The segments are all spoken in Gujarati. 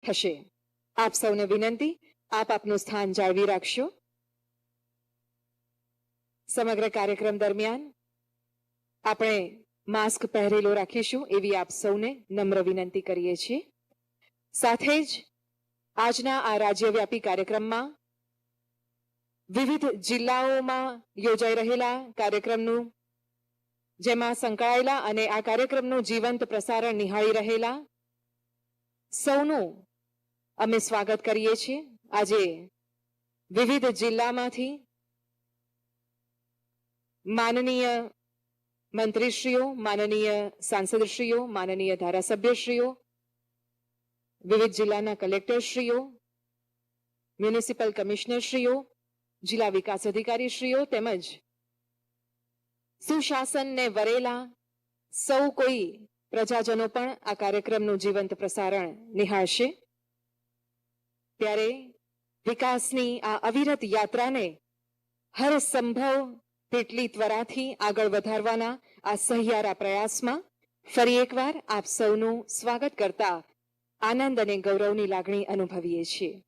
થશે. આપ સૌને વિનંતી, આપ આપનું સ્થાન જાળવી રાખશો. સમગ્ર કાર્યક્રમ દરમિયાન આપણે માસ્ક પહેરેલો રાખીશું એવી આપ સૌને નમ્ર વિનંતી કરીએ છીએ. સાથે જ આજના આ રાજ્યવ્યાપી કાર્યક્રમમાં વિવિધ જિલ્લાઓમાં યોજાઈ રહેલા કાર્યક્રમનું જેમાં સંકળાયેલા અને આ કાર્યક્રમનું જીવંત પ્રસારણ નિહાળી રહેલા સૌનું અમે સ્વાગત કરીએ છીએ. આજે વિવિધ જિલ્લામાંથી માનનીય મંત્રીશ્રીઓ, માનનીય સાંસદશ્રીઓ, માનનીય ધારાસભ્યશ્રીઓ, વિવિધ જિલ્લાના કલેક્ટરશ્રીઓ, મ્યુનિસિપલ કમિશનરશ્રીઓ, જિલ્લા વિકાસ અધિકારીશ્રીઓ તેમજ સુશાસનને વરેલા સૌ કોઈ પ્રજાજનો પણ આ કાર્યક્રમનું જીવંત પ્રસારણ નિહાળશે. ત્યારે વિકાસની આ અવિરત યાત્રાને હર સંભવ તેટલી ત્વરાથી આગળ વધારવાના આ સહિયારા પ્રયાસમાં ફરી એકવાર આપ સૌનું સ્વાગત કરતા આનંદ અને ગૌરવની લાગણી અનુભવીએ છીએ.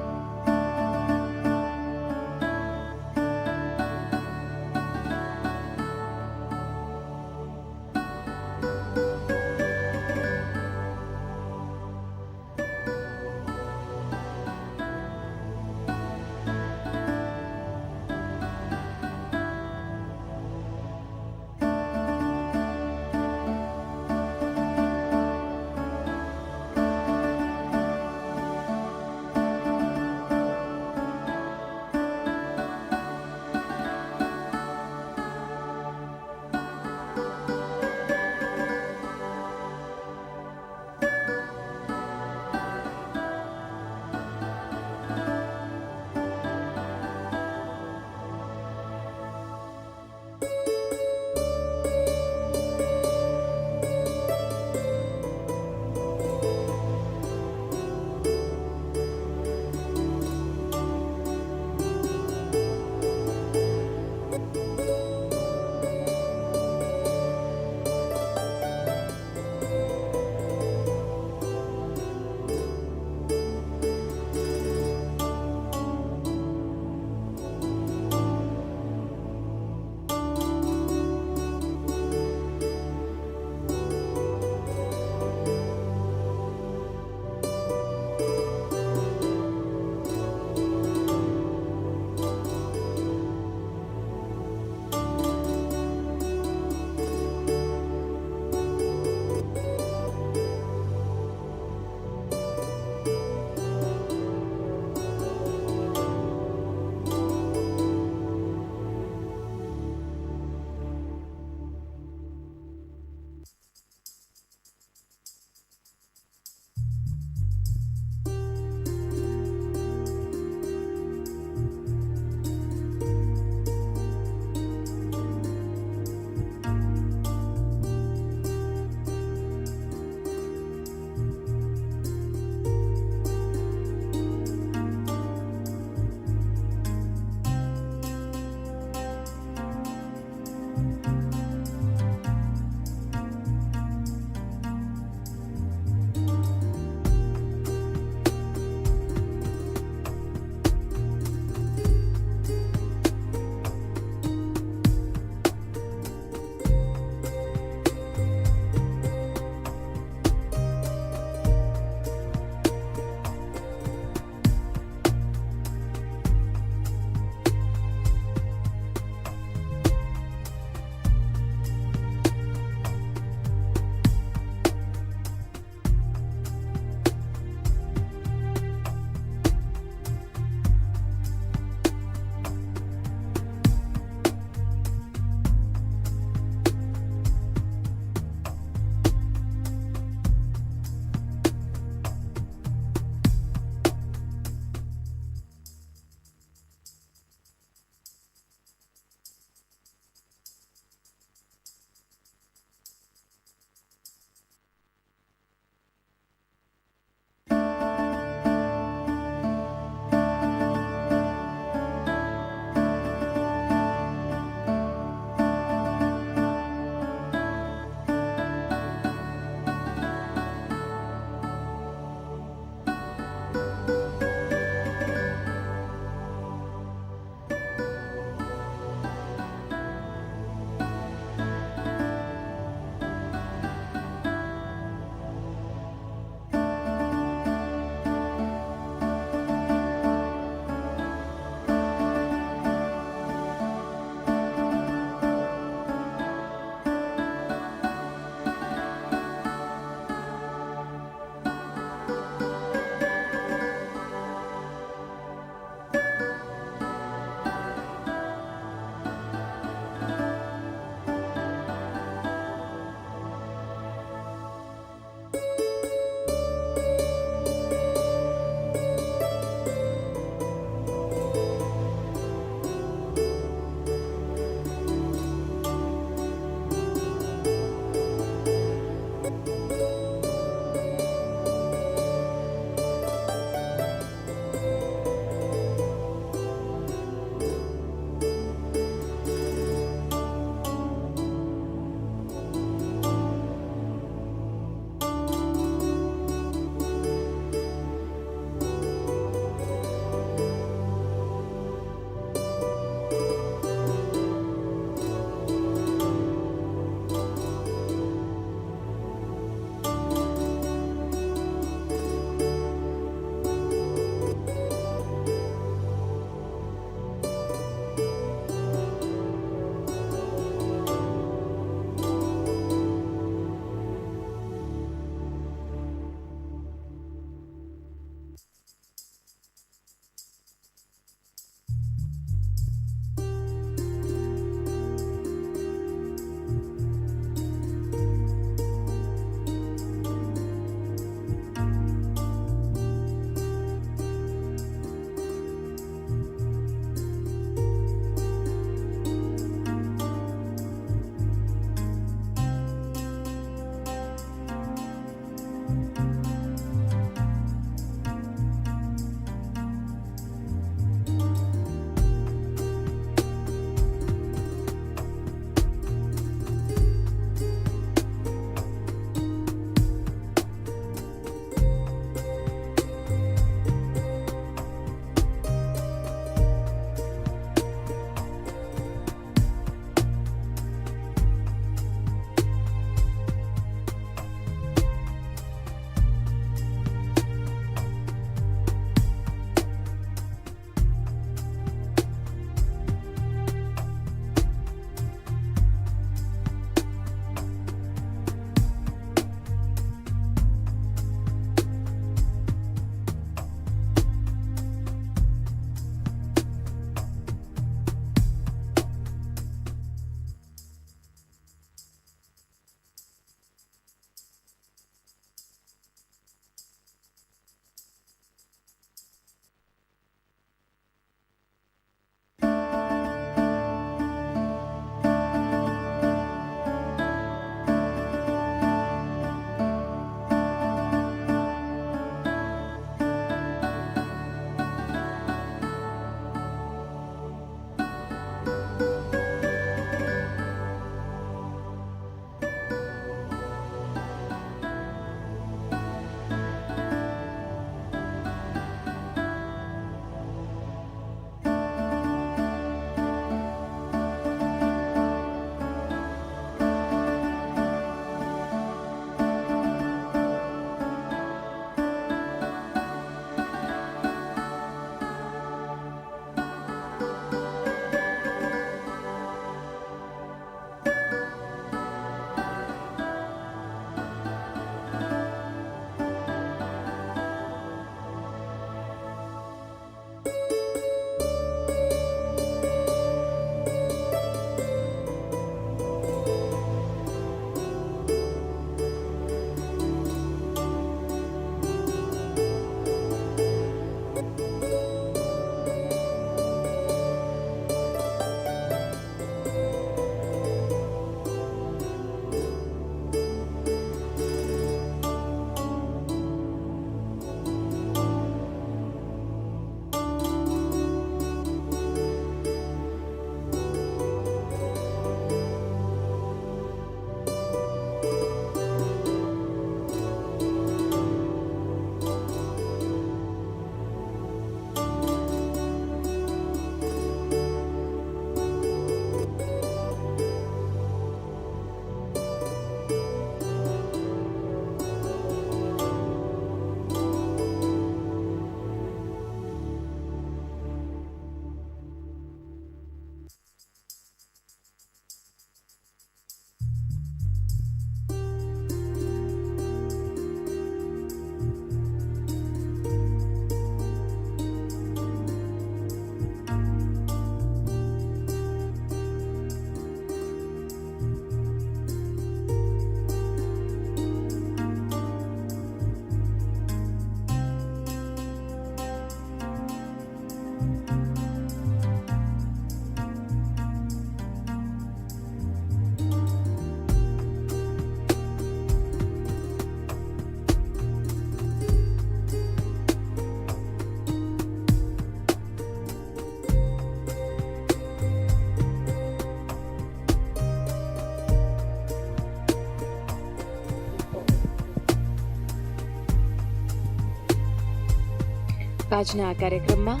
આજના આ કાર્યક્રમમાં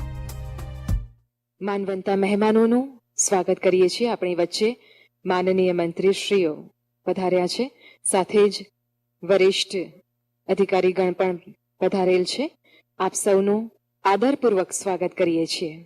માનવંતા મહેમાનોનું સ્વાગત કરીએ છીએ. આપણી વચ્ચે માનનીય મંત્રીશ્રીઓ પધાર્યા છે, સાથે જ વરિષ્ઠ અધિકારીગણ પણ પધારેલ છે. આપ સૌનું આદરપૂર્વક સ્વાગત કરીએ છીએ.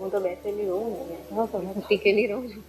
હું તો બેસેલી રહું ને ટીકેલી રહું છું.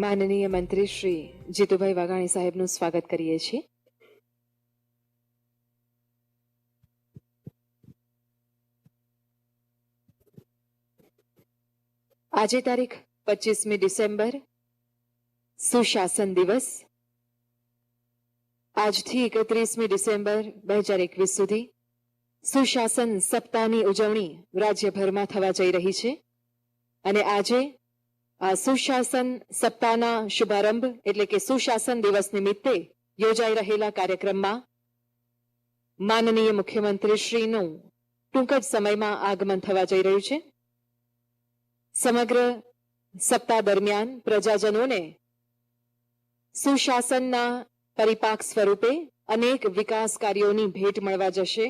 માનનીય મંત્રી શ્રી જીતુભાઈ વાઘાણી સાહેબનું સ્વાગત કરીએ છીએ. આજે તારીખ 25મી ડિસેમ્બર સુશાસન દિવસ. આજથી 31મી ડિસેમ્બર 2021 સુધી સુશાસન સપ્તાહની ઉજવણી રાજ્યભરમાં થવા જઈ રહી છે અને આજે આ સુશાસન સપ્તાહના શુભારંભ એટલે કે સુશાસન દિવસ નિમિત્તે યોજાઈ રહેલા કાર્યક્રમમાં માનનીય મુખ્યમંત્રીશ્રીનું ટૂંક જ સમયમાં આગમન થવા જઈ રહ્યું છે. સમગ્ર સપ્તાહ દરમિયાન પ્રજાજનોને સુશાસનના પરિપાક સ્વરૂપે અનેક વિકાસ કાર્યોની ભેટ મળવા જશે.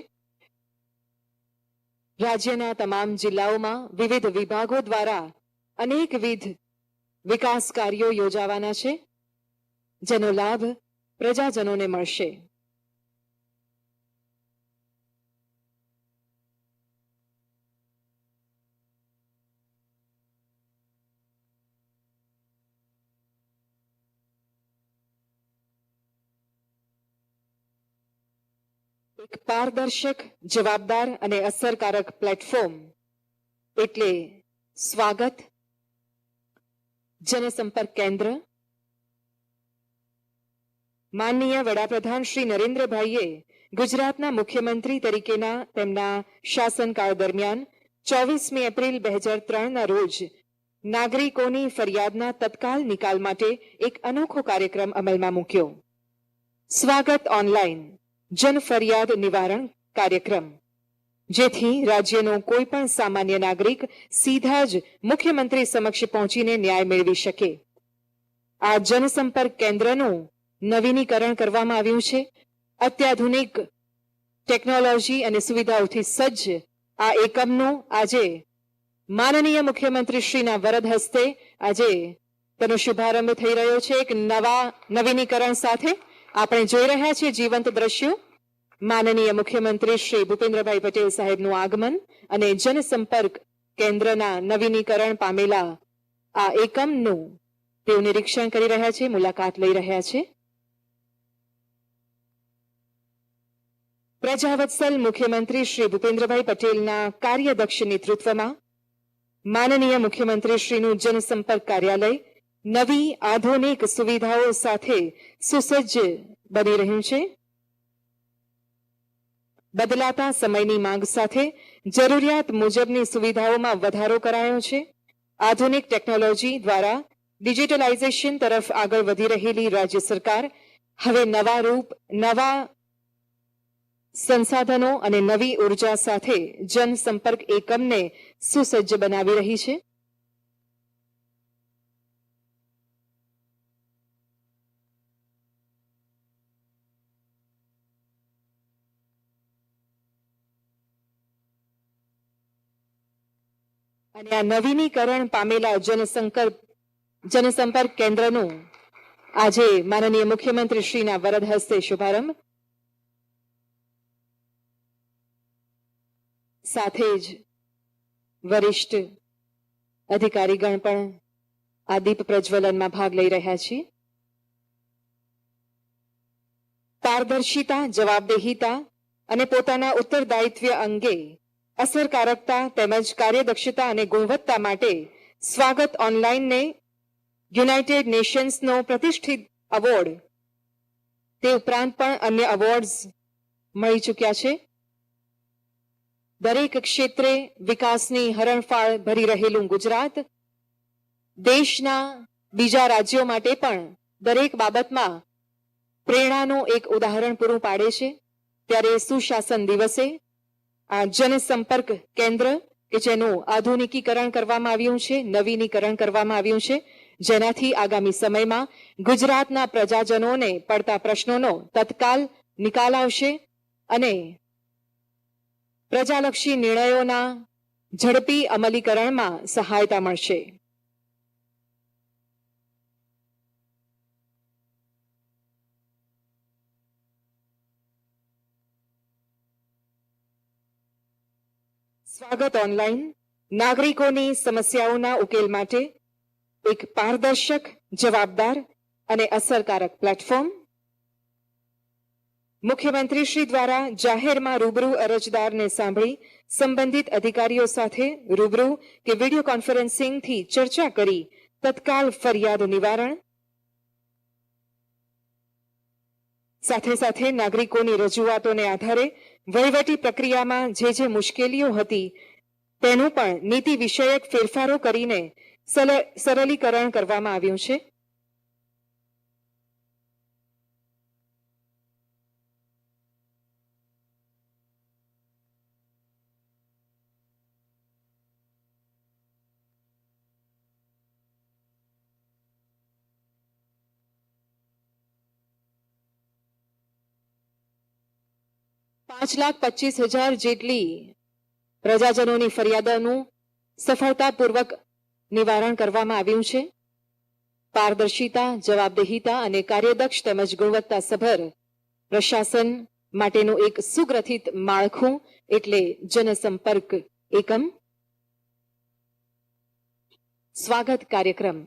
રાજ્યના તમામ જિલ્લાઓમાં વિવિધ વિભાગો દ્વારા અનેકવિધ વિકાસ કાર્યો યોજાવાના છે, જેનો લાભ પ્રજાજનોને મળશે. એક પારદર્શક, જવાબદાર અને અસરકારક પ્લેટફોર્મ એટલે સ્વાગત, જનસંપર્ક કેન્દ્ર. માનનીય વડાપ્રધાન શ્રી નરેન્દ્રભાઈએ ગુજરાતના મુખ્યમંત્રી તરીકેના તેમના શાસનકાળ દરમિયાન 24મી એપ્રિલ 2003ના રોજ નાગરિકોની ફરિયાદના તત્કાલ નિકાલ માટે એક અનોખો કાર્યક્રમ અમલમાં મૂક્યો. સ્વાગત ઓનલાઈન જન ફરિયાદ નિવારણ કાર્યક્રમ, જેથી રાજ્યનો કોઈ પણ સામાન્ય નાગરિક સીધા જ મુખ્યમંત્રી સમક્ષ પહોંચીને ન્યાય મેળવી શકે. આ જનસંપર્ક કેન્દ્રનું નવીનીકરણ કરવામાં આવ્યું છે. અત્યાધુનિક ટેકનોલોજી અને સુવિધાઓથી સજ્જ આ એકમનું આજે માનનીય મુખ્યમંત્રી શ્રીના વરદ હસ્તે આજે તેનો શુભારંભ થઈ રહ્યો છે. એક નવીનીકરણ સાથે આપણે જોઈ રહ્યા છીએ જીવંત દ્રશ્યો. માનનીય મુખ્યમંત્રી શ્રી ભૂપેન્દ્રભાઈ પટેલ સાહેબનું આગમન અને જનસંપર્ક કેન્દ્રના નવીનીકરણ પામેલા આ એકમનું તેઓ નિરીક્ષણ કરી રહ્યા છે, મુલાકાત લઈ રહ્યા છે. પ્રજાવત્સલ મુખ્યમંત્રી શ્રી ભૂપેન્દ્રભાઈ પટેલના કાર્યદક્ષ નેતૃત્વમાં માનનીય મુખ્યમંત્રી શ્રીનું જનસંપર્ક કાર્યાલય નવી આધુનિક સુવિધાઓ સાથે સુસજ્જ બની રહ્યું છે. બદલાતા સમયની માંગ સાથે જરૂરિયાત મુજબની સુવિધાઓમાં વધારો કરાયો છે. આધુનિક ટેકનોલોજી દ્વારા ડિજિટલાઇઝેશન તરફ આગળ વધી રહેલી રાજ્ય સરકાર હવે નવા રૂપ, નવા સંસાધનો અને નવી ઉર્જા સાથે જનસંપર્ક એકમને સુસજ્જ બનાવી રહી છે. અને આ નવીનીકરણ પામેલા જનસંપર્ક કેન્દ્રનું આજે માનનીય મુખ્યમંત્રી શ્રીના વરદ હસ્તે શુભારંભ, સાથે જ વરિષ્ઠ અધિકારીગણ પણ આ દીપ પ્રજ્વલનમાં ભાગ લઈ રહ્યા છે. પારદર્શિતા, જવાબદેહીતા અને પોતાના ઉત્તરદાયિત્વ અંગે અસરકારકતા તેમજ કાર્યદક્ષતા અને ગુણવત્તા માટે સ્વાગત ઓનલાઈનને યુનાઇટેડ નેશન્સનો પ્રતિષ્ઠિત એવોર્ડ, તે ઉપરાંત પણ અન્ય એવોર્ડ્સ મળી ચૂક્યા છે. દરેક ક્ષેત્રે વિકાસની હરણફાળ ભરી રહેલું ગુજરાત દેશના બીજા રાજ્યો માટે પણ દરેક બાબતમાં પ્રેરણાનું એક ઉદાહરણ પૂરું પાડે છે. ત્યારે સુશાસન દિવસે આ જનસંપર્ક કેન્દ્ર કે જેનું આધુનિકીકરણ કરવામાં આવ્યું છે, નવીનીકરણ કરવામાં આવ્યું છે, જેનાથી આગામી સમયમાં ગુજરાતના પ્રજાજનોને પડતા પ્રશ્નોનો તત્કાલ નિકાલ આવશે અને પ્રજાલક્ષી નિર્ણયોના ઝડપી અમલીકરણમાં સહાયતા મળશે. સ્વાગત ઓનલાઈન નાગરિકોની સમસ્યાઓના ઉકેલ માટે એક પારદર્શક, જવાબદાર અને અસરકારક પ્લેટફોર્મ. મુખ્યમંત્રી શ્રી દ્વારા જાહેરમાં રૂબરૂ અરજદારને સાંભળી સંબંધિત અધિકારીઓ સાથે રૂબરૂ કે વિડીયો કોન્ફરન્સિંગથી ચર્ચા કરી તત્કાલ ફરિયાદ નિવારણ, સાથે સાથે નાગરિકોની રજૂઆતોને આધારે વહીવટી પ્રક્રિયામાં જે મુશ્કેલીઓ હતી તેનું પણ નીતિ વિષયક ફેરફારો કરીને સરળીકરણ કરવામાં આવ્યું છે. ₹5,25,000 જેટલી પ્રજાજનોની ફરિયાદોનું સફળતાપૂર્વક નિવારણ કરવામાં આવ્યું છે. પારદર્શિતા, જવાબદેહીતા અને કાર્યદક્ષ તેમજ ગુણવત્તાસભર પ્રશાસન માટેનું એક સુગ્રથિત માળખું એટલે જનસંપર્ક એકમ. સ્વાગત કાર્યક્રમ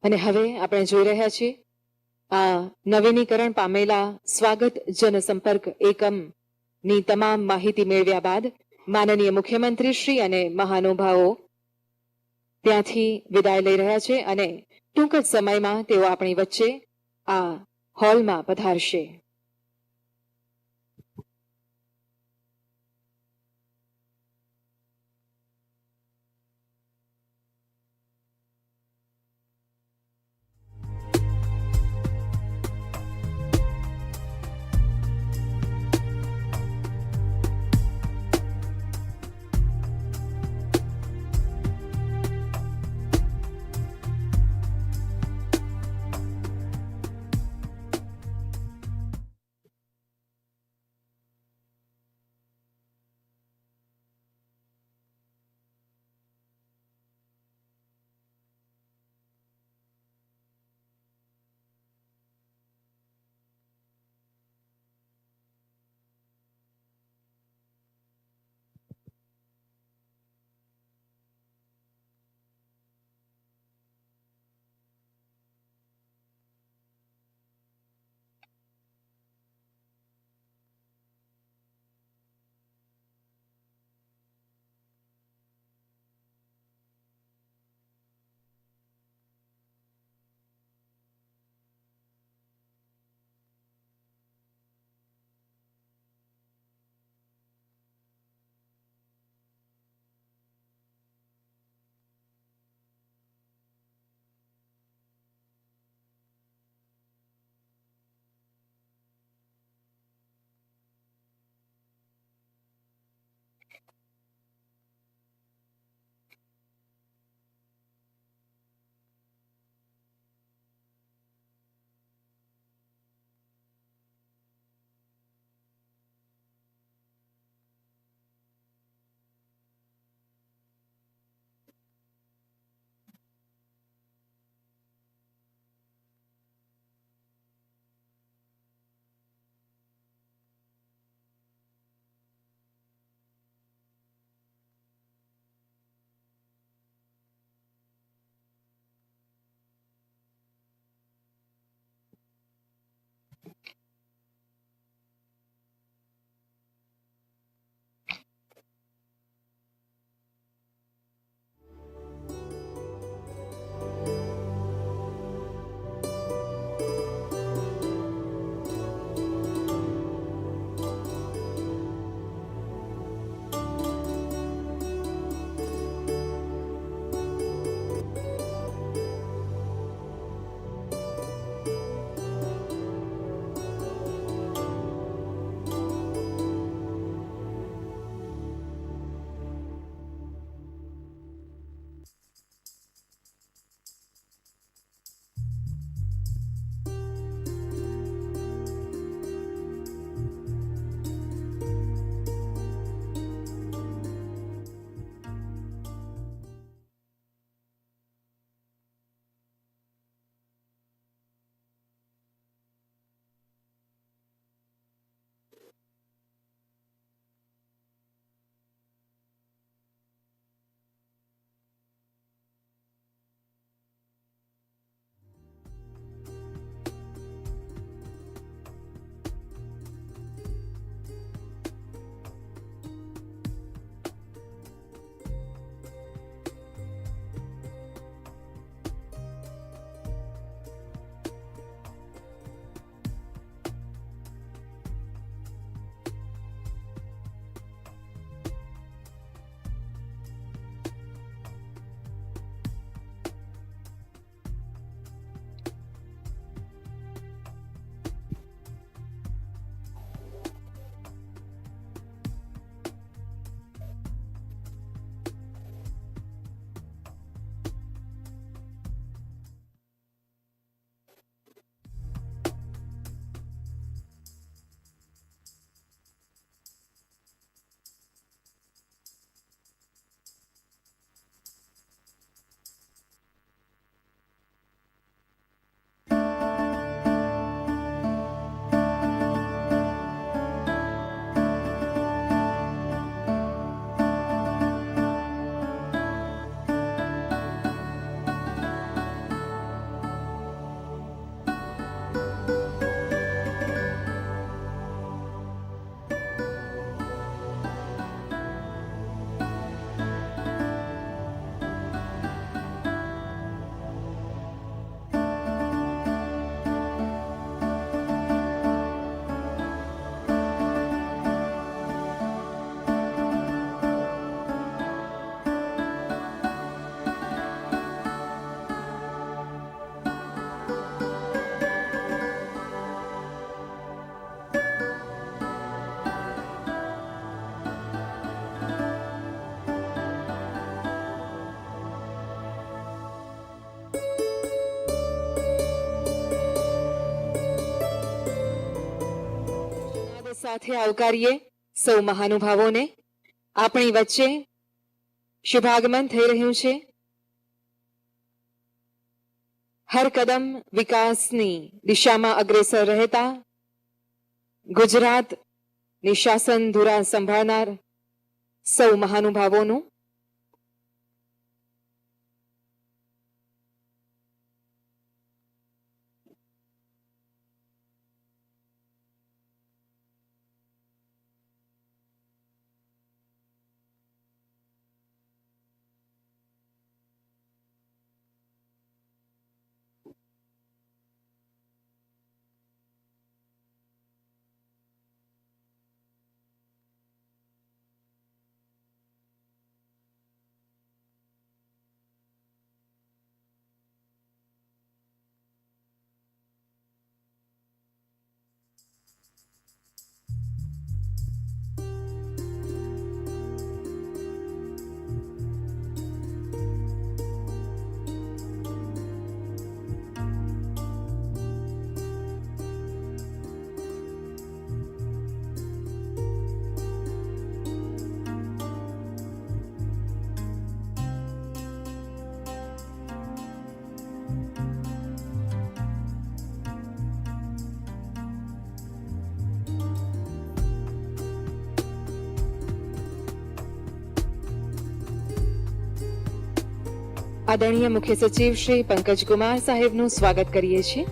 અને હવે આપણે જોઈ રહ્યા છીએ આ નવીનીકરણ પામેલા સ્વાગત જનસંપર્ક એકમની તમામ માહિતી મેળવ્યા બાદ માનનીય મુખ્યમંત્રી શ્રી અને મહાનુભાવો ત્યાંથી વિદાય લઈ રહ્યા છે અને ટૂંક જ સમયમાં તેઓ આપણી વચ્ચે આ હોલમાં પધારશે. સાથે આવકારીએ સૌ મહાનુભાવોને. આપણી વચ્ચે શુભાગમન થઈ રહ્યું છે. હર કદમ વિકાસની દિશામાં અગ્રેસર રહેતા ગુજરાતની શાસન ધુરા સંભાળનાર સૌ મહાનુભાવોનું આદરણીય મુખ્ય સચિવ શ્રી પંકજ કુમાર સાહેબનું સ્વાગત કરીએ છીએ.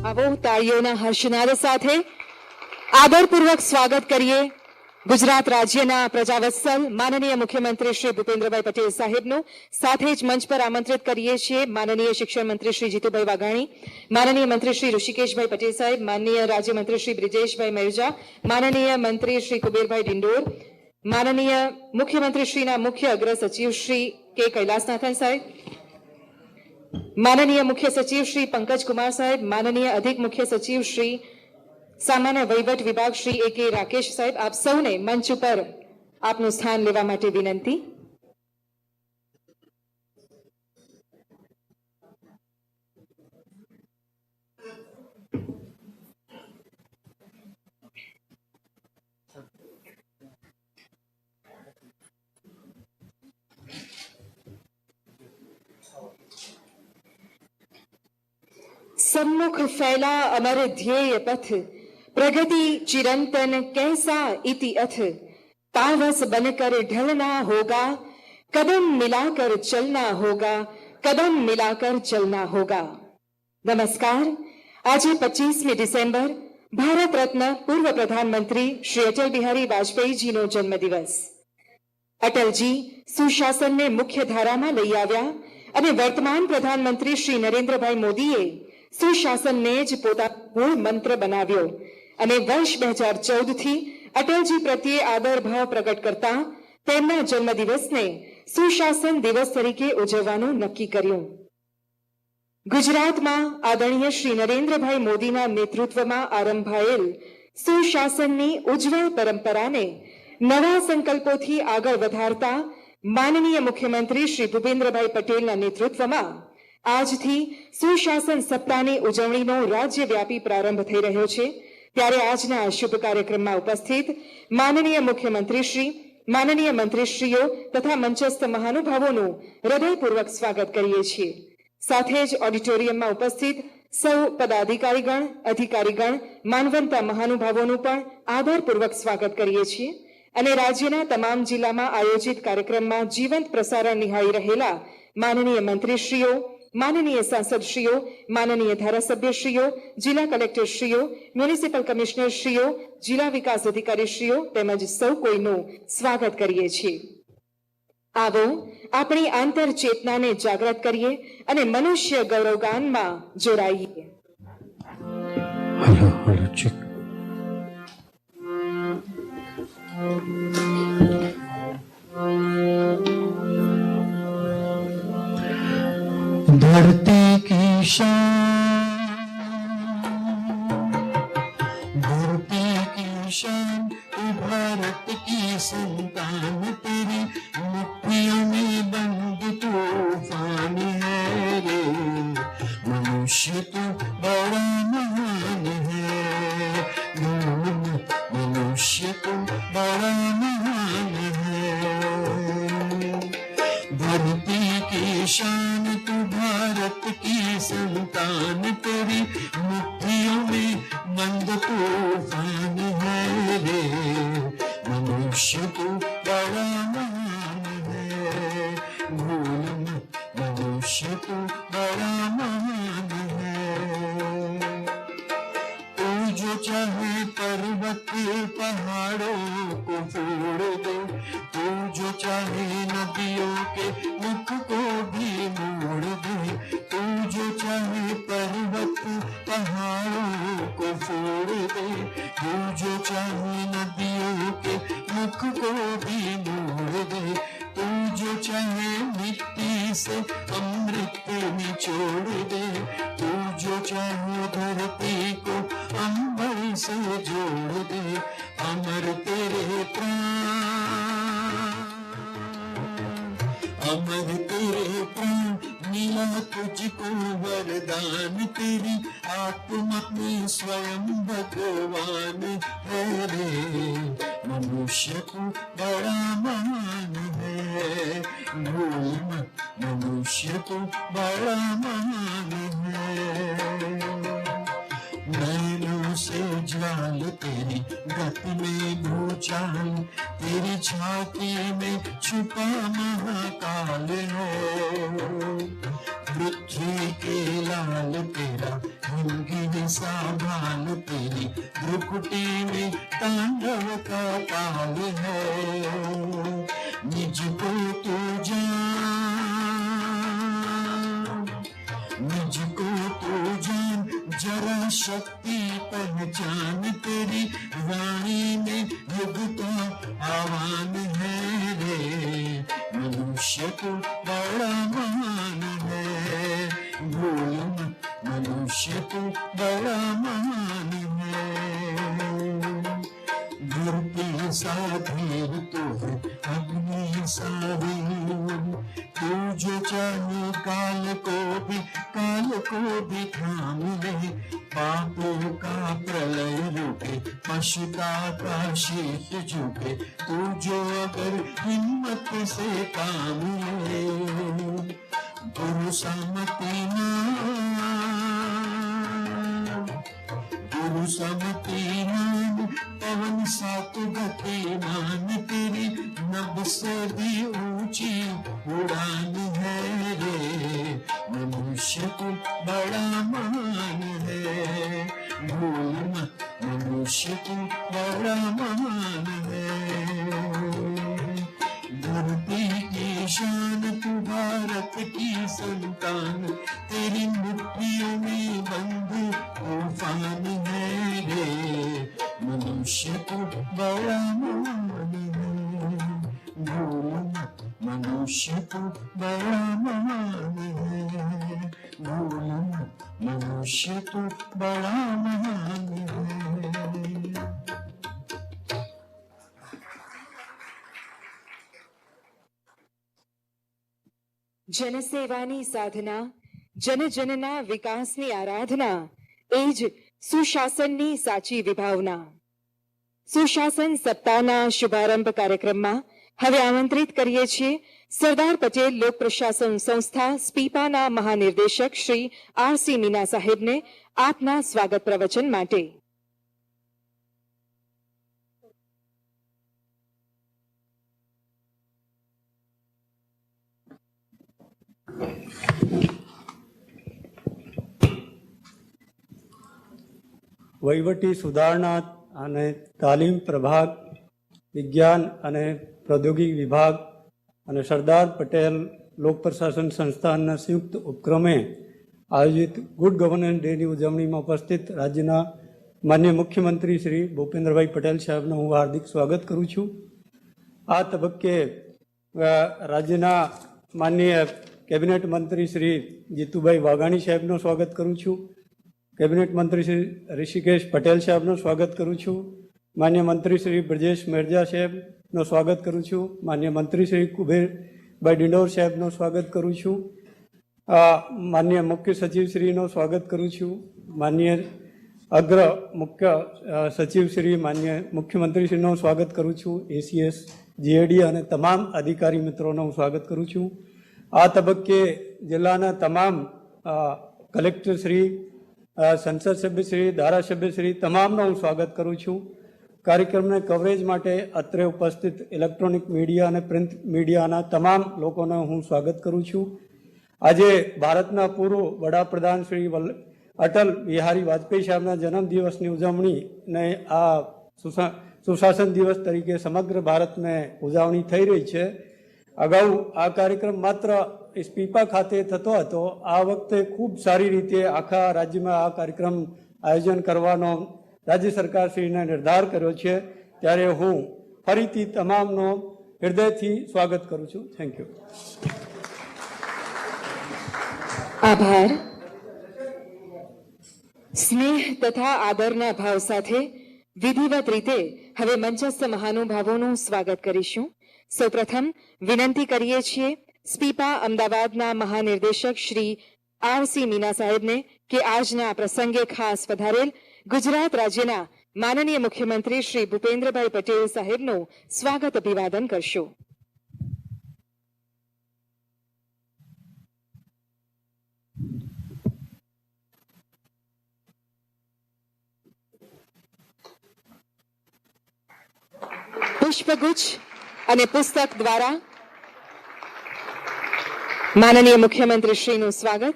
આવો તાળીઓના હર્ષનાદ સાથે આદરપૂર્વક સ્વાગત કરીએ ગુજરાત રાજ્યના પ્રજાવત્સલ માનનીય મુખ્યમંત્રી શ્રી ભૂપેન્દ્રભાઈ પટેલ સાહેબનું સાથે જ મંચ પર આમંત્રિત કરીએ છીએ માનનીય શિક્ષણ મંત્રી શ્રી જીતુભાઈ વાઘાણી, માનનીય મંત્રી શ્રી ઋષિકેશભાઈ પટેલ સાહેબ, માનનીય રાજ્યમંત્રી શ્રી બ્રિજેશભાઈ મેરજા, માનનીય મંત્રી શ્રી કુબેરભાઈ ડિંડોર, માનનીય મુખ્યમંત્રી શ્રીના મુખ્ય અગ્ર સચિવ શ્રી કે કૈલાસનાથન સાહેબ, માનનીય મુખ્ય સચિવ શ્રી પંકજ કુમાર સાહેબ, માનનીય અધિક મુખ્ય સચિવ શ્રી સામાન્ય વહીવટ વિભાગ શ્રી એ કે રાકેશ સાહેબ, આપ સૌને મંચ ઉપર આપનું સ્થાન લેવા માટે વિનંતી. सम्मुख फैला अमर ध्येय पथ, प्रगति चिरंतन कैसा इति अथ, पावस बनकर ढलना होगा, कदम मिलाकर चलना होगा, कदम मिलाकर चलना होगा. नमस्कार. आज 25 डिसेम्बर भारत रत्न पूर्व प्रधानमंत्री श्री अटल बिहारी वाजपेयी जी नो जन्मदिवस. अटलजी सुशासन ने मुख्य धारा में लई आव्या अने वर्तमान प्रधानमंत्री श्री नरेन्द्रभाई मोदीए सुशासन ने ज पोतानो मूळ मंत्र बनाव्यो અને વર્ષ 2014 થી અટલજી પ્રત્યે આદર ભાવ પ્રગટ કરતા તેમના જન્મદિવસને સુશાસન દિવસ તરીકે ઉજવવાનું નક્કી કર્યું. ગુજરાતમાં આદરણીય શ્રી નરેન્દ્રભાઈ મોદીના નેતૃત્વમાં આરંભાયેલ સુશાસનની ઉજ્જવળ પરંપરાને નવા સંકલ્પોથી આગળ વધારતા માનનીય મુખ્યમંત્રી શ્રી ભૂપેન્દ્રભાઈ પટેલના નેતૃત્વમાં આજથી સુશાસન સપ્તાહની ઉજવણીનો રાજ્યવ્યાપી પ્રારંભ થઈ રહ્યો છે. ત્યારે આજના આ શુભ કાર્યક્રમમાં ઉપસ્થિત માનનીય મુખ્યમંત્રીશ્રી, માનનીય મંત્રીશ્રીઓ તથા મંચસ્થ મહાનુભાવોનું હૃદયપૂર્વક સ્વાગત કરીએ છીએ. સાથે જ ઓડિટોરિયમમાં ઉપસ્થિત સૌ પદાધિકારીગણ, અધિકારીગણ, માનવંતા મહાનુભાવોનું પણ આદરપૂર્વક સ્વાગત કરીએ છીએ અને રાજ્યના તમામ જિલ્લામાં આયોજિત કાર્યક્રમમાં જીવંત પ્રસારણ નિહાળી રહેલા માનનીય મંત્રીશ્રીઓ, माननीय सांसदश्रीओ, माननीय धारासभ्यश्रीओ, जिला कलेक्टरश्रीओ, म्युनिसिपल कमिश्नरश्रीओ, जिला विकास अधिकारीश्रीओ તેમજ સૌ કોઈનું સ્વાગત કરીએ છીએ. આવો આપણી આંતર ચેતનાને જાગૃત કરીએ અને મનુષ્ય ગૌરવગાનમાં જોડાઈએ. Hello check. धरती की शान, धरती की शान, तू भारत की संतान, तेरी मुट्ठियों में बंद तूफान है रे. मनुष्य तू बड़ा महान है, मनुष्य तू बड़ा महान है. धरती की शान, तू भारत की संतान, तेरी मुट्ठियों में बंद तूफान है रे. मनुष्य तू बड़ा महान है, भूल मत, मनुष्य तू बड़ा महान है. तू जो चाहे पर्वत पहाड़ों को फोड़ दे, तू जो चाहे नदियों के मुख को भी मोड़ दे, तू जो चाहे पर्वत पहाड़ों को फोड़ दे, तू जो चाहे नदियों के मुख को भी मोड़ दे, तू जो चाहे मिट्टी से अमृत निचोड़ दे, तू जो चाहे धरती को अंबर से जोड़ दे. अमर तेरे प्राण, अमर तेरे प्राण, मिला तुझको वरदान, तेरी आत्मा में स्वयं भगवान है रे. मनुष्य को बड़ा महान है, भूल मत, मनुष्य को बड़ा महान है. नैनों से ज्वाल तेरी गति में भूचाल, तेरी छाती में छुपा महाकाल है। पृथ्वी के लाल तेरा हिमगिरी सा भाल, तेरी भ्रुकुटी में तांडव का ताल है। मुझको तू जान, मुझको तू जान, जरा शक्ति पहचान, तेरी वाणी में युग का आह्वान है रे। मनुष्य तो बड़ा महान है, भूल मत मनुष्य तो बड़ा महान है। धरती सा धीर तो है अग्नि सा वीर, तू जो चाहे काल को भी थाम ले। पापों का प्रलय रुके, पशुता का शीत झुके, तू जो अगर हिम्मत से काम ले। गुरु समति गुरु समति नाम, पवन सात गति मान, तेरी नभ से भी ऊंची उड़ान है रे। मनुष्य को बड़ा मान है, भूल मत मनुष्य को बड़ा मान है। धरती की शान तू भारत की संतान, तेरी मुट्ठियों में बंद तूफान है रे। मनुष्य को बड़ा मान है, भूल मत मनुष्य को बड़ा मान है, भूल मत मनुष्य को बड़ा मान है। જનસેવાની સાધના, જનજનના વિકાસની આરાધના, એ જ સુશાસનની સાચી વિભાવના. સુશાસન સપ્તાહના શુભારંભ કાર્યક્રમમાં હવે આમંત્રિત કરીએ છીએ સરદાર પટેલ લોક પ્રશાસન સંસ્થા સ્પીપાના મહાનિર્દેશક શ્રી આર.સી. મીના સાહેબને આપના સ્વાગત પ્રવચન માટે. વહીવટી સુધારણા અને તાલીમ પ્રભાગ, વિજ્ઞાન અને પ્રૌદ્યોગિક વિભાગ અને સરદાર પટેલ લોક પ્રશાસન સંસ્થાનના સંયુક્ત ઉપક્રમે આયોજિત ગુડ ગવર્નન્સ ડેની ઉજવણીમાં ઉપસ્થિત રાજ્યના માન્ય મુખ્યમંત્રી શ્રી ભૂપેન્દ્રભાઈ પટેલ સાહેબનું હું હાર્દિક સ્વાગત કરું છું. આ તબક્કે રાજ્યના માનનીય કેબિનેટ મંત્રી શ્રી જીતુભાઈ વાઘાણી સાહેબનું સ્વાગત કરું છું. કેબિનેટ મંત્રી શ્રી ઋષિકેશ પટેલ સાહેબનું સ્વાગત કરું છું. માન્ય મંત્રી શ્રી બ્રજેશ મેરજા સાહેબનું સ્વાગત કરું છું. માન્ય મંત્રી શ્રી કુબેરભાઈ ડિંડોર સાહેબનું સ્વાગત કરું છું. માન્ય મુખ્ય સચિવ શ્રીનું સ્વાગત કરું છું. માન્ય અગ્ર મુખ્ય સચિવ શ્રી માન્ય મુખ્યમંત્રીશ્રીનું સ્વાગત કરું છું. એસીએસ જીએડી અને તમામ અધિકારી મિત્રોનું હું સ્વાગત કરું છું. આ તબક્કે જિલ્લાના તમામ કલેક્ટરશ્રી, સંસદ સભ્યશ્રી, ધારાસભ્યશ્રી તમામનું હું સ્વાગત કરું છું. કાર્યક્રમને કવરેજ માટે અત્રે ઉપસ્થિત ઇલેક્ટ્રોનિક મીડિયા અને પ્રિન્ટ મીડિયાના તમામ લોકોને હું સ્વાગત કરું છું. આજે ભારતના પૂર્વ વડાપ્રધાન શ્રી અટલ બિહારી વાજપેયી સાહેબના જન્મદિવસની ઉજવણીને આ સુશાસન દિવસ તરીકે સમગ્ર ભારતમાં ઉજવણી થઈ રહી છે. અગાઉ આ કાર્યક્રમ માત્ર સ્પીપા ખાતે થતો હતો. આ વખતે ખૂબ સારી રીતે આખા રાજ્યમાં આ કાર્યક્રમ આયોજન કરવાનો રાજ્ય સરકારશ્રીને નિર્ધાર કર્યો છે. ત્યારે હું ફરીથી તમામનો હૃદયથી સ્વાગત કરું છું. Thank you. આભાર. સ્નેહ તથા આદરના ભાવ સાથે વિધિવત રીતે હવે મંચસ્થ મહાનુભાવોનું સ્વાગત કરીશું. સૌપ્રથમ વિનંતી કરીએ છીએ સ્પીપા અમદાવાદના મહાનિર્દેશક શ્રી આર.સી. મીના સાહેબને કે આજના આ પ્રસંગે ખાસ પધારેલ ગુજરાત રાજ્યના માનનીય મુખ્યમંત્રી શ્રી ભૂપેન્દ્રભાઈ પટેલ સાહેબનું સ્વાગત અભિવાદન કરશો. પુષ્પગુચ્છ અને પુસ્તક દ્વારા માનનીય મુખ્યમંત્રી શ્રીનું સ્વાગત.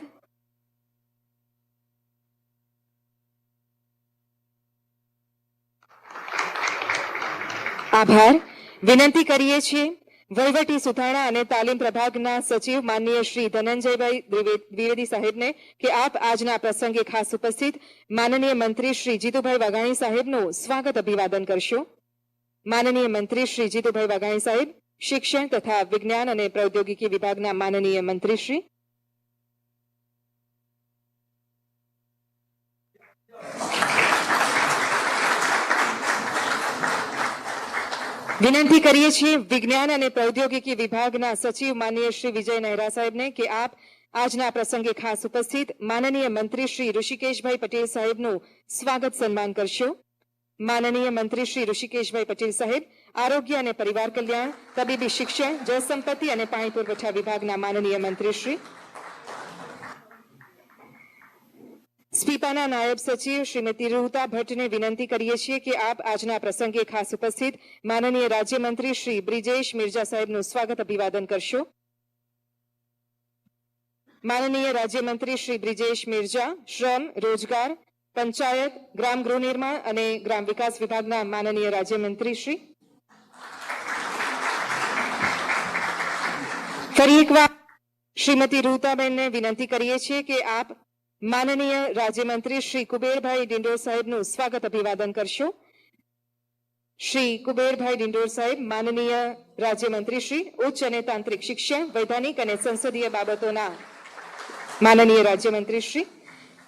આભાર. વિનંતી કરીએ છીએ વહીવટી સુધારણા અને તાલીમ પ્રભાગના સચિવ માનનીય શ્રી ધનંજયભાઈ દ્વિવેદી સાહેબને કે આપ આજના પ્રસંગે ખાસ ઉપસ્થિત માનનીય મંત્રી શ્રી જીતુભાઈ વાઘાણી સાહેબનું સ્વાગત અભિવાદન કરશો. માનનીય મંત્રી શ્રી જીતુભાઈ વાઘાણી સાહેબ, શિક્ષણ તથા વિજ્ઞાન અને પ્રૌદ્યોગિકી વિભાગના માનનીય મંત્રી શ્રી. વિનંતી કરીએ છીએ વિજ્ઞાન અને પ્રૌદ્યોગિકી વિભાગના સચિવ માનનીય શ્રી વિજય નહેરા સાહેબને કે આપ આજના પ્રસંગે ખાસ ઉપસ્થિત માનનીય મંત્રી શ્રી ઋષિકેશભાઈ પટેલ સાહેબનું સ્વાગત સન્માન કરશો. માનનીય મંત્રી શ્રી ઋષિકેશભાઈ પટેલ સાહેબ આરોગ્ય અને પરિવાર કલ્યાણ, તબીબી શિક્ષણ, જળસંપત્તિ અને પાણી પુરવઠા વિભાગના માનનીય મંત્રી શ્રી. સ્પીપાના નાયબ સચિવ શ્રીમતી રૂહતા ભટ્ટને વિનંતી કરીએ છીએ કે આપ આજના પ્રસંગે ખાસ ઉપસ્થિત માનનીય રાજ્યમંત્રી શ્રી બ્રિજેશ મિર્જા સાહેબનું સ્વાગત અભિવાદન કરશો. માનનીય રાજ્યમંત્રી શ્રી બ્રિજેશ મિર્જા શ્રમ, રોજગાર, પંચાયત, ગ્રામ ગૃહ નિર્માણ અને ગ્રામ વિકાસ વિભાગના માનનીય રાજ્યમંત્રી શ્રી. ફરી એકવાર શ્રીમતી રૂહતાબેનને વિનંતી કરીએ છીએ કે આપ માનનીય રાજ્યમંત્રી શ્રી કુબેરભાઈ ડિંડોર સાહેબનું સ્વાગત અભિવાદન કરશો. શ્રી કુબેરભાઈ ડિંડોર સાહેબ માનનીય રાજ્યમંત્રી શ્રી ઉચ્ચ અને તાંત્રિક શિક્ષણ, વૈધાનિક અને સંસદીય બાબતોના માનનીય રાજ્યમંત્રી શ્રી.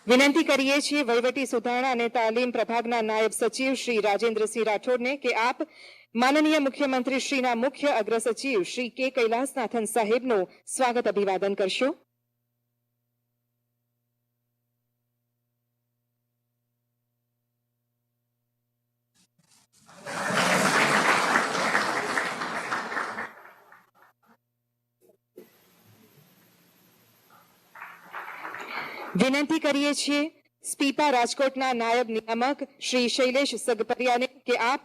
વિનંતી કરીએ છીએ વહીવટી સુધારણા અને તાલીમ પ્રભાગના નાયબ સચિવ શ્રી રાજેન્દ્રસિંહ રાઠોડને કે આપ માનનીય મુખ્યમંત્રી શ્રીના મુખ્ય અગ્ર સચિવ શ્રી કે કૈલાસનાથન સાહેબનું સ્વાગત અભિવાદન કરશો. વિનંતી કરીએ છીએ સ્પીપા રાજકોટના નાયબ નિયામક શ્રી શૈલેષ સગપરિયાને કે આપ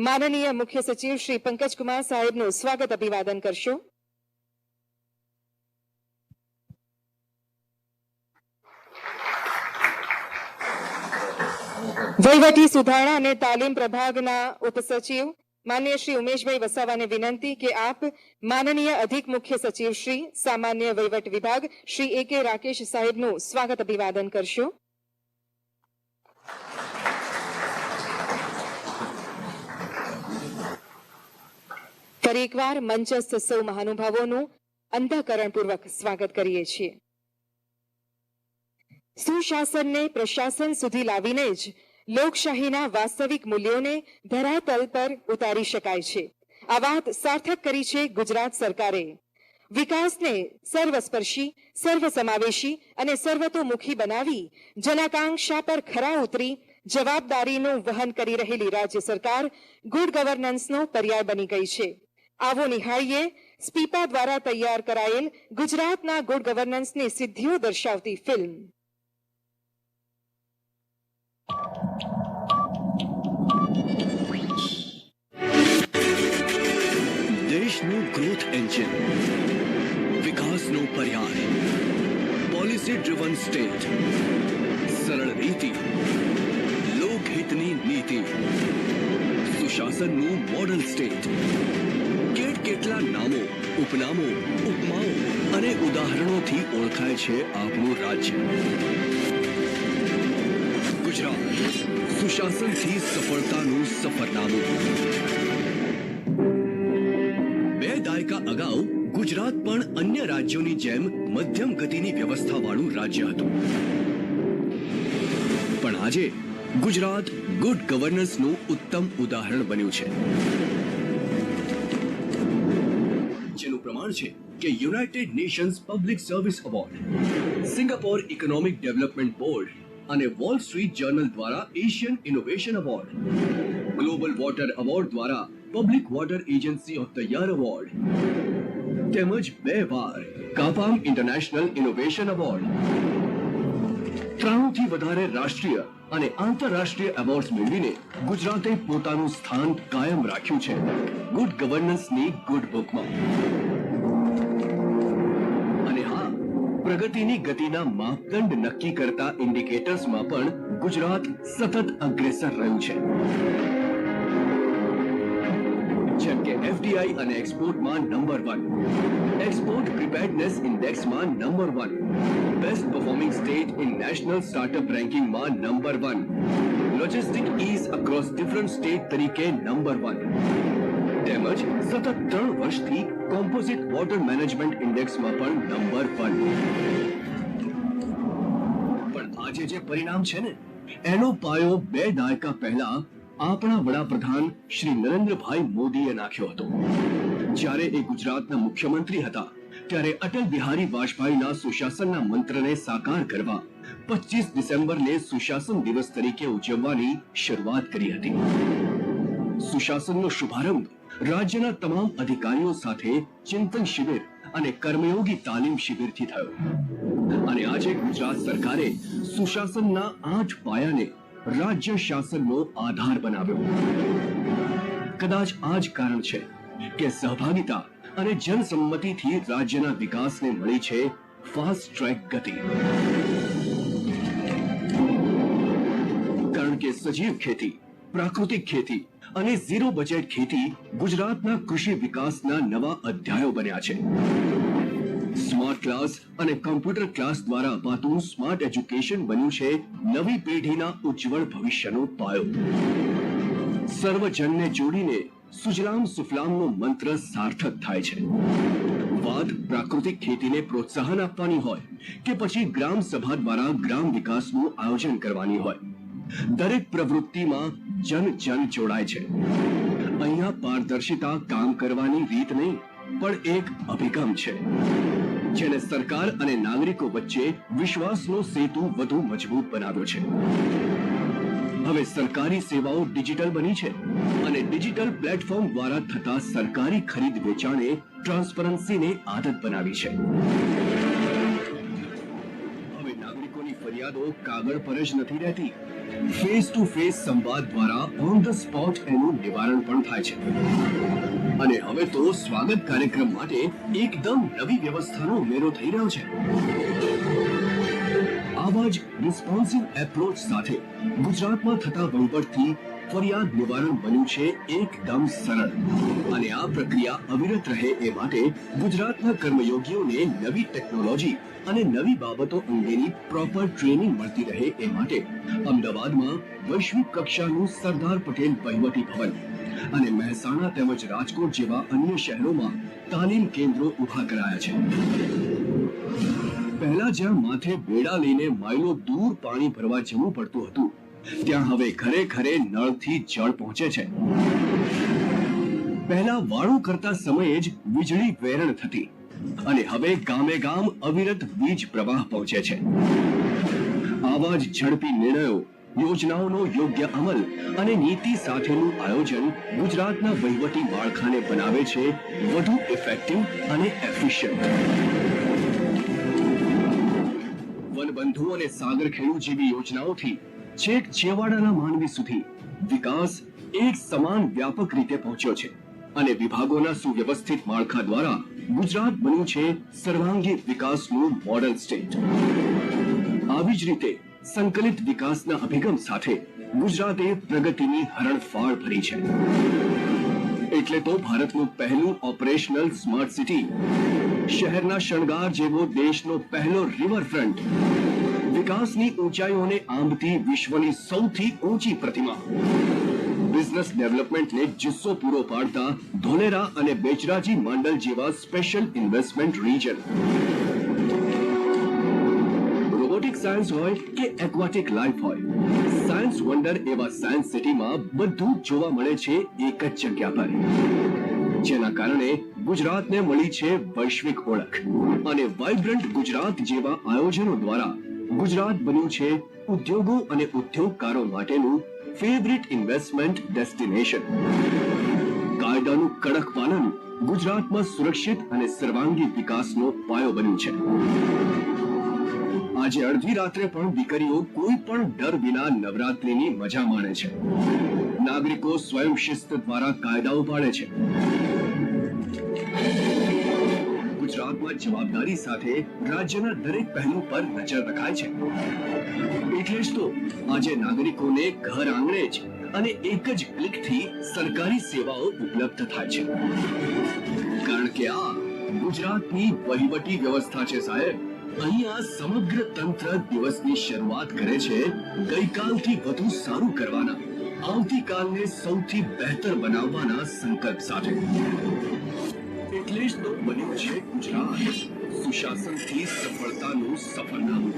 માનનીય મુખ્ય સચિવ શ્રી પંકજકુમાર સાહેબનું સ્વાગત અભિવાદન કરશો. વહીવટી સુધારણા અને તાલીમ પ્રભાગના ઉપસચિવ માનનીય શ્રી ઉમેશભાઈ વસાવાને વિનંતી કે આપ માનનીય અધિક મુખ્ય સચિવ શ્રી સામાન્ય વહીવટ વિભાગ શ્રી એ કે રાકેશ સાહેબનું સ્વાગત અભિવાદન કરશો. ફરી એકવાર મંચસ્થ સૌ મહાનુભાવોનું અંતઃકરણપૂર્વક સ્વાગત કરીએ છીએ. સુશાસનને પ્રશાસન સુધી લાવીને જ લોકશાહીના વાસ્તવિક મૂલ્યોને ધરાતલ પર ઉતારી શકાય છે. આ વાત સાર્થક કરી છે ગુજરાત સરકારે. વિકાસને સર્વસ્પર્શી, સર્વસમાવેશી અને સર્વતોમુખી બનાવી જનાકાંક્ષા પર ખરા ઉતરી જવાબદારીનું વહન કરી રહેલી રાજ્ય સરકાર ગુડ ગવર્નન્સનો પર્યાય બની ગઈ છે. આવો નિહાળીએ સ્પીપા દ્વારા તૈયાર કરાયેલ ગુજરાતના ગુડ ગવર્નન્સની સિદ્ધિઓ દર્શાવતી ફિલ્મ. દેશનું ગ્રોથ એન્જિન, વિકાસનો પર્યાય, પોલિસી ડ્રિવન સ્ટેટ, સરળ રીતિ, લોકહિતની નીતિ, સુશાસનનું મોડલ સ્ટેટ. કેટલા નામો, ઉપનામો, ઉપમાઓ અને ઉદાહરણોથી ઓળખાય છે આપણું રાજ્ય ગુજરાત. સુશાસનથી સફળતાનું સફરનામું. 2 દાયકા અગાઉ ગુજરાત પણ અન્ય રાજ્યોની જેમ મધ્યમ ગતિની વ્યવસ્થાવાળું રાજ્ય હતું. પણ આજે ગુજરાત ગુડ ગવર્નન્સનું ઉત્તમ ઉદાહરણ બન્યું છે, જેનું પ્રમાણ છે કે United Nations public service award, Singapore economic development board અને વોલ સ્ટ્રીટ જર્નલ દ્વારા Asian innovation award, global water award દ્વારા public water agency of the year award તેમજ 2 વાર કાપામ ઇન્ટરનેશનલ ઇનોવેશન એવોર્ડ, 93થી વધારે રાષ્ટ્રીય અને આંતરરાષ્ટ્રીય એવોર્ડ્સ મેળવીને ગુજરાતે પોતાનું સ્થાન કાયમ રાખ્યું છે ગુડ ગવર્નન્સની ગુડ બુકમાં. અને હા, પ્રગતિની ગતિના માપદંડ નક્કી કરતા ઇન્ડિકેટર્સમાં પણ ગુજરાત સતત અગ્રેસર રહ્યું છે. જેમ કે એફડીઆઈ અને એક્સપોર્ટમાં નંબર 1, એક્સપોર્ટ પ્રિપેર્ડનેસ ઇન્ડેક્સમાં number 1, best performing state in national startup રેન્કિંગમાં number 1, logistic ease across different state તરીકે નંબર 1, તેમજ સતત 3 વર્ષથી કોમ્પોઝિટ વોટર મેનેજમેન્ટ ઇન્ડેક્સમાં પણ નંબર 1. પણ આજે જે પરિણામ છે ને, એનો પાયો 2 દાયકા પહેલા આપણા વડાપ્રધાન શ્રી નરેન્દ્રભાઈ મોદીએ નાખ્યો હતો. જ્યારે એ ગુજરાતના મુખ્યમંત્રી હતા ત્યારે અટલ બિહારી વાજપેયીના સુશાસનના મંત્રને સાકાર કરવા 25 ડિસેમ્બરને સુશાસન દિવસ તરીકે ઉજવવાની શરૂઆત કરી હતી. સુશાસનનો શુભારંભ રાજ્યના તમામ અધિકારીઓ સાથે ચિંતન શિબિર અને કર્મયોગી તાલીમ શિબિરથી થયો. અને આજે ગુજરાત સરકારે સુશાસનના 8 પાયાને રાજ્ય શાસનનો આધાર બનાવ્યો. કદાચ આ જ કારણ છે કે સહભાગિતા અને જનસંમતિથી રાજ્યના વિકાસને મળી છે ફાસ્ટ ટ્રેક ગતિ. કારણ કે સજીવ ખેતી, પ્રાકૃતિક ખેતી અને ઝીરો બજેટ ખેતી ગુજરાતના કૃષિ વિકાસના નવા અધ્યાયો બન્યા છે. સ્માર્ટ ક્લાસ અને કમ્પ્યુટર ક્લાસ દ્વારા અપાતું સ્માર્ટ એજ્યુકેશન બન્યું છે નવી પેઢીના ઉજ્જવળ ભવિષ્યનો પાયો. સર્વજનને જોડીને સુજલામ સુફલામનો મંત્ર સાર્થક થાય છે. વાત પ્રાકૃતિક ખેતીને પ્રોત્સાહન આપવાની હોય કે પછી ગ્રામ સભા દ્વારા ગ્રામ વિકાસનું આયોજન કરવાની હોય, દરેક પ્રવૃત્તિમાં જન જોડાય છે. અહીંયા પારદર્શિતા કામ કરવાની રીત નહીં પણ એક અભિગમ છે, જેને સરકાર અને નાગરિકો વચ્ચે વિશ્વાસનો સેતુ વધુ મજબૂત બનાવ્યો છે. હવે સરકારી સેવાઓ ડિજિટલ બની છે અને ડિજિટલ પ્લેટફોર્મ દ્વારા થતા સરકારી ખરીદ વેચાણે ટ્રાન્સપરન્સીને આદત બનાવી છે. હવે નાગરિકોની ફરિયાદો કાગળ પર જ નથી રહેતી, ફેસ ટુ ફેસ સંવાદ દ્વારા ઓન ધ સ્પોટ એનું નિવારણ પણ થાય છે. અને હવે તો સ્વાગત કાર્યક્રમ માટે એકદમ નવી વ્યવસ્થાનો ઉમેરો થઈ રહ્યો છે. આવા જ રિસ્પોન્સિવ એપ્રોચ સાથે ગુજરાતમાં થતા વહીવટથી ફરિયાદ નિવારણ બન્યું છે એકદમ સરળ. અને આ પ્રક્રિયા અવિરત રહે એ માટે ગુજરાતના કર્મયોગીઓને નવી ટેકનોલોજી અને નવી બાબતો અંગેની પ્રોપર ટ્રેનિંગ મળતી રહે એ માટે અમદાવાદમાં વૈશ્વિક કક્ષાનું સરદાર પટેલ વહીવટી ભવન અને મહેસાણા તેમજ રાજકોટ જેવા અન્ય શહેરોમાં તાલીમ કેન્દ્રો ઉભા કરાયા છે. પહેલા જ્યાં માથે બેડા લઈને માઇલો દૂર પાણી ભરવા જવું પડતું હતું, ત્યાં હવે ઘરે ઘરે નળથી જળ પહોંચે છે. પહેલા વાળું કરતા સમયે જ વીજળી વેરણ થતી અને હવે ગામે ગામ અવિરત વીજ પ્રવાહ પહોંચે છે. આવા જ ઝડપી નિર્ણયો, યોજનાઓનો યોગ્ય અમલ અને નીતિ સાથેનું આયોજન ગુજરાતના વહીવટી માળખાને બનાવે છે વધુ ઇફેક્ટિવ અને એફિશિયન્ટ. વનબંધુ અને સાગરખેડુ જેવી યોજનાઓથી છેક છેવાડાના માનવી સુધી વિકાસ એક સમાન વ્યાપક રીતે પહોંચ્યો છે અને વિભાગોના સુવ્યવસ્થિત માળખા દ્વારા ગુજરાત બન્યું છે સર્વાંગી વિકાસનું મોડલ સ્ટેટ. આવી જ રીતે સંકલિત વિકાસના અભિગમ સાથે ગુજરાતે પ્રગતિની હરણફાળ ભરી છે. એટલે તો ભારતનું પહેલું ઓપરેશનલ સ્માર્ટ સિટી, શહેરના શણગાર જેવો દેશનો પહેલો રિવરફ્રન્ટ, વિકાસની ઊંચાઈઓને આંબતી વિશ્વની સૌથી ઊંચી પ્રતિમા, બિઝનેસ ડેવલપમેન્ટને જુસ્સો પૂરો પાડતા ધોલેરા અને બેચરાજી માંડલ જેવા special investment region, robotic science હોય કે એક્વાટિક લાઈફ હોય, સાયન્સ વન્ડર એવા સાયન્સ સિટીમાં બધું જોવા મળે છે એક જ જગ્યા પર. જેના કારણે ગુજરાતને મળી છે વૈશ્વિક ઓળખ અને વાઇબ્રન્ટ ગુજરાત જેવા આયોજનો દ્વારા ગુજરાત બન્યું છે ઉદ્યોગો અને ઉદ્યોગકારો માટેનું ફેવરિટ ઇન્વેસ્ટમેન્ટ ડેસ્ટિનેશન. કાયદાનું કડક પાલન ગુજરાતમાં સુરક્ષિત અને સર્વાંગી વિકાસનો પાયો બન્યું છે. આજે અડધી રાત્રે પણ દીકરીઓ કોઈ પણ ડર વિના નવરાત્રીની મજા માણે છે. નાગરિકો સ્વયં શિસ્ત દ્વારા કાયદાઓ પાળે છે. ગુજરાતમાં જવાબદારી સાથે રાજ્યના દરેક પહેલું પર નજર રખાય છે. એટલે જ તો આજે નાગરિકોને ઘર આંગણે જ અને એક જ ક્લિકથી સરકારી સેવાઓ ઉપલબ્ધ થાય છે. કારણ કે આ ગુજરાતની વહીવટી વ્યવસ્થા છે સાહેબ. અહીંયા સમગ્ર તંત્ર દિવસની શરૂઆત કરે છે ગઈકાલથી વધુ સારું કરવાના, આવતીકાલને સૌથી બહેતર બનાવવાના સંકલ્પ સાથે. એટલે જ તો બન્યું છે ગુજરાત સુશાસનથી સફળતાનું સફરનામું.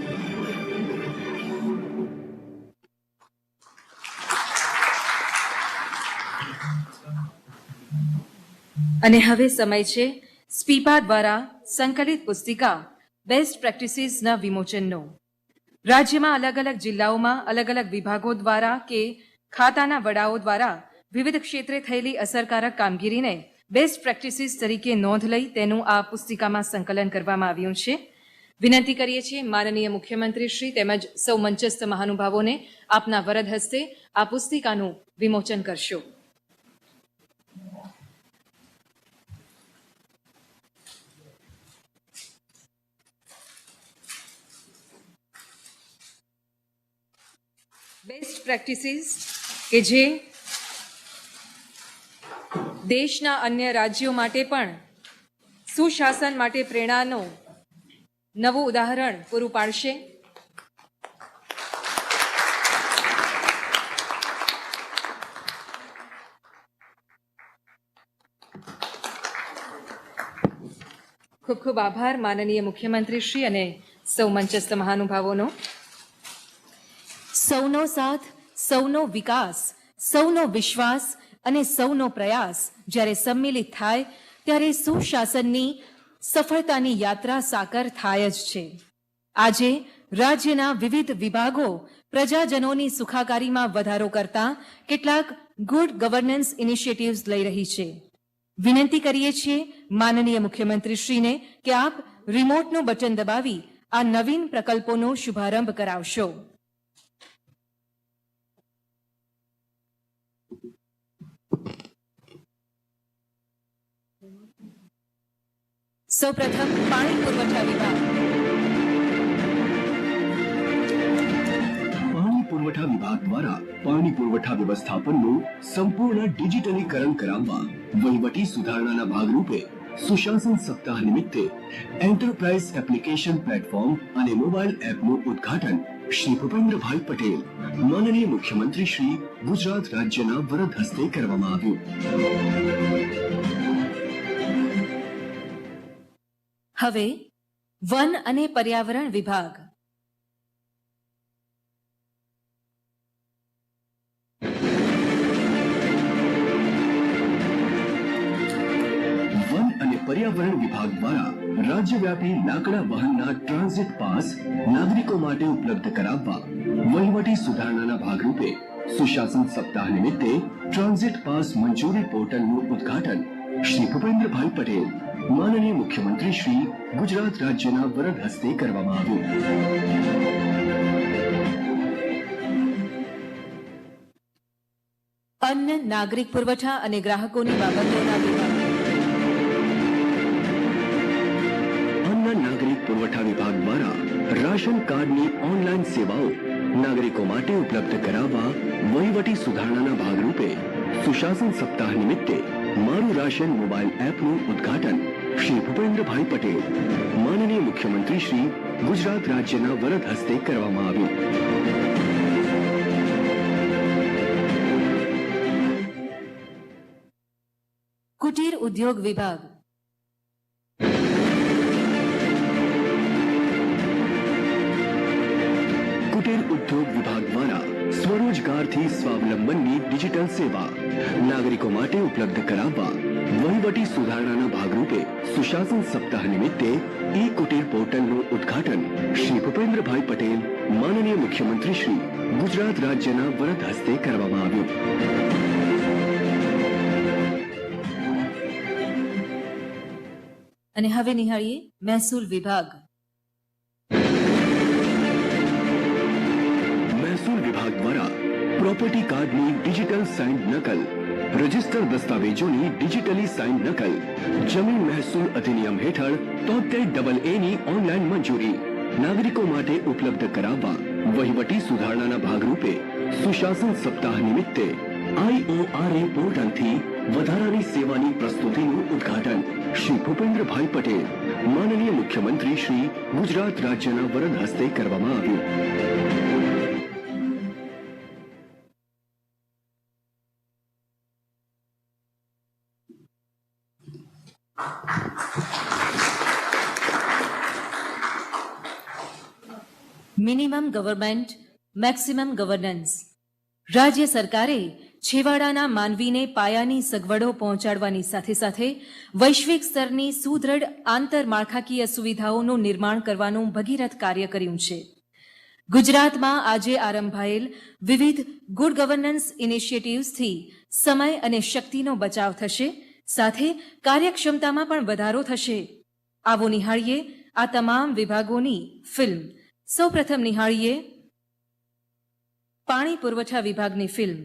અને હવે સમય છે સ્પીપા દ્વારા સંકલિત પુસ્તિકા બેસ્ટ પ્રેક્ટિસીસના વિમોચનનો. રાજ્યમાં અલગ અલગ જિલ્લાઓમાં અલગ અલગ વિભાગો દ્વારા કે ખાતાના વડાઓ દ્વારા વિવિધ ક્ષેત્રે થયેલી અસરકારક કામગીરીને બેસ્ટ પ્રેક્ટિસીસ તરીકે નોંધ લઈ તેનું આ પુસ્તિકામાં સંકલન કરવામાં આવ્યું છે. વિનંતી કરીએ છીએ માનનીય મુખ્યમંત્રી શ્રી તેમજ સૌ મંચસ્થ મહાનુભાવોને આપના વરદ હસ્તે આ પુસ્તિકાનું વિમોચન કરશો. બેસ્ટ પ્રેક્ટિસીસ કે જે દેશના અન્ય રાજ્યો માટે પણ સુશાસન માટે પ્રેરણાનું નવું ઉદાહરણ પૂરું પાડશે. ખૂબ ખૂબ આભાર માનનીય મુખ્યમંત્રી શ્રી અને સૌ મંચસ્થ મહાનુભાવોનો. સૌનો સાથ, સૌનો વિકાસ, સૌનો વિશ્વાસ અને સૌનો પ્રયાસ જ્યારે સંમિલિત થાય ત્યારે સુશાસનની સફળતાની યાત્રા સાકર થાય જ છે. આજે રાજ્યના વિવિધ વિભાગો પ્રજાજનોની સુખાકારીમાં વધારો કરતા કેટલાક ગુડ ગવર્નન્સ ઇનિશિયેટિવ્સ લઈ રહી છે. વિનંતી કરીએ છીએ માનનીય મુખ્યમંત્રીશ્રીને કે આપ રિમોટનું બટન દબાવી આ નવીન પ્રકલ્પોનો શુભારંભ કરાવશો. સૌપ્રથમ પાણી પુરવઠા વિભાગ. પાણી પુરવઠા વિભાગ દ્વારા પાણી પુરવઠા વ્યવસ્થાપનનું સંપૂર્ણ ડિજિટલીકરણ કરાવવા વહીવટી સુધારણાના ભાગરૂપે સુશાસન સપ્તાહ નિમિત્તે એન્ટરપ્રાઇઝ એપ્લિકેશન પ્લેટફોર્મ અને મોબાઈલ એપનું ઉદ્ઘાટન શ્રી ભૂપેન્દ્રભાઈ પટેલ માનનીય મુખ્યમંત્રી શ્રી ગુજરાત રાજ્યના વરદ હસ્તે કરવામાં આવ્યું. હવે વન અને પર્યાવરણ વિભાગ. વન અને પર્યાવરણ વિભાગ દ્વારા રાજ્યવ્યાપી લાકડા વહનના ટ્રાન્ઝિટ પાસ નાગરિકો માટે ઉપલબ્ધ કરાવવા વહીવટી સુધારણાના ભાગરૂપે સુશાસન સપ્તાહ નિમિત્તે ટ્રાન્ઝિટ પાસ મંજૂરી પોર્ટલનું ઉદ્ઘાટન શ્રી ભૂપેન્દ્રભાઈ પટેલ માનનીય મુખ્યમંત્રી શ્રી ગુજરાત રાજ્યના વરદ હસ્તે કરવામાં આવ્યું. અન્ન, નાગરિક પુરવઠા અને ગ્રાહકોની બાબતોના વિભાગ. અન્ન નાગરિક પુરવઠા વિભાગ દ્વારા રાશન કાર્ડની ઓનલાઈન સેવાઓ નાગરિકો માટે ઉપલબ્ધ કરાવવા વહીવટી સુધારણાના ભાગરૂપે સુશાસન સપ્તાહ નિમિત્તે મારું રાશન મોબાઈલ એપનું ઉદ્ઘાટન શ્રી ભૂપેન્દ્રભાઈ પટેલ માનનીય મુખ્યમંત્રી શ્રી ગુજરાત રાજ્યના વરદ હસ્તે કરવામાં આવ્યું. કુટીર ઉદ્યોગ વિભાગ. કુટીર ઉદ્યોગ વિભાગ દ્વારા સ્વરોજગારથી સ્વાવલંબનની ડિજિટલ સેવા નાગરિકો માટે ઉપલબ્ધ કરાવવા વહીવટી સુધારણાના ભાગરૂપે સુશાસન સપ્તાહ નિમિત્તે ઈ કુટીર પોર્ટલનું ઉદ્ઘાટન શ્રી ભૂપેન્દ્રભાઈ પટેલ માનનીય મુખ્યમંત્રી શ્રી ગુજરાત રાજ્યના વરદ હસ્તે કરવામાં આવ્યું. અને હવે નિહાળીએ મહેસૂલ વિભાગ. પ્રોપર્ટી કાર્ડની ડિજિટલ સાઇન નકલ, રજિસ્ટર દસ્તાવેજોની ડિજિટલી સાઇન નકલ, જમીન મહેસૂલ અધિનિયમ હેઠળ 73AA ની ઓનલાઈન મંજૂરી નાગરિકો માટે ઉપલબ્ધ કરાવવા વહીવટી સુધારણાના ભાગરૂપે સુશાસન સપ્તાહ નિમિત્તે IORA પોર્ટલથી વધારાની સેવાની પ્રસ્તુતિનું ઉદ્ઘાટન શ્રી ભૂપેન્દ્રભાઈ પટેલ, માનનીય મુખ્યમંત્રી શ્રી ગુજરાત રાજ્યના વરદ હસ્તે કરવામાં આવ્યું. Minimum government maximum governance. રાજ્ય સરકારે છેવાડાના માનવીને પાયાની સગવડો પહોંચાડવાની સાથે સાથે વૈશ્વિક સ્તરની સુદૃઢ આંતરમાળખાકીય સુવિધાઓનું નિર્માણ કરવાનું ભગીરથ કાર્ય કર્યું છે. ગુજરાતમાં આજે આરંભાયેલ વિવિધ ગુડ ગવર્નન્સ ઇનિશિયેટિવ્સથી સમય અને શક્તિનો બચાવ થશે, સાથે કાર્યક્ષમતામાં પણ વધારો થશે. આવો નિહાળીએ આ તમામ વિભાગોની ફિલ્મ. સૌપ્રથમ નિહાળીએ પાણી પુરવઠા વિભાગની ફિલ્મ.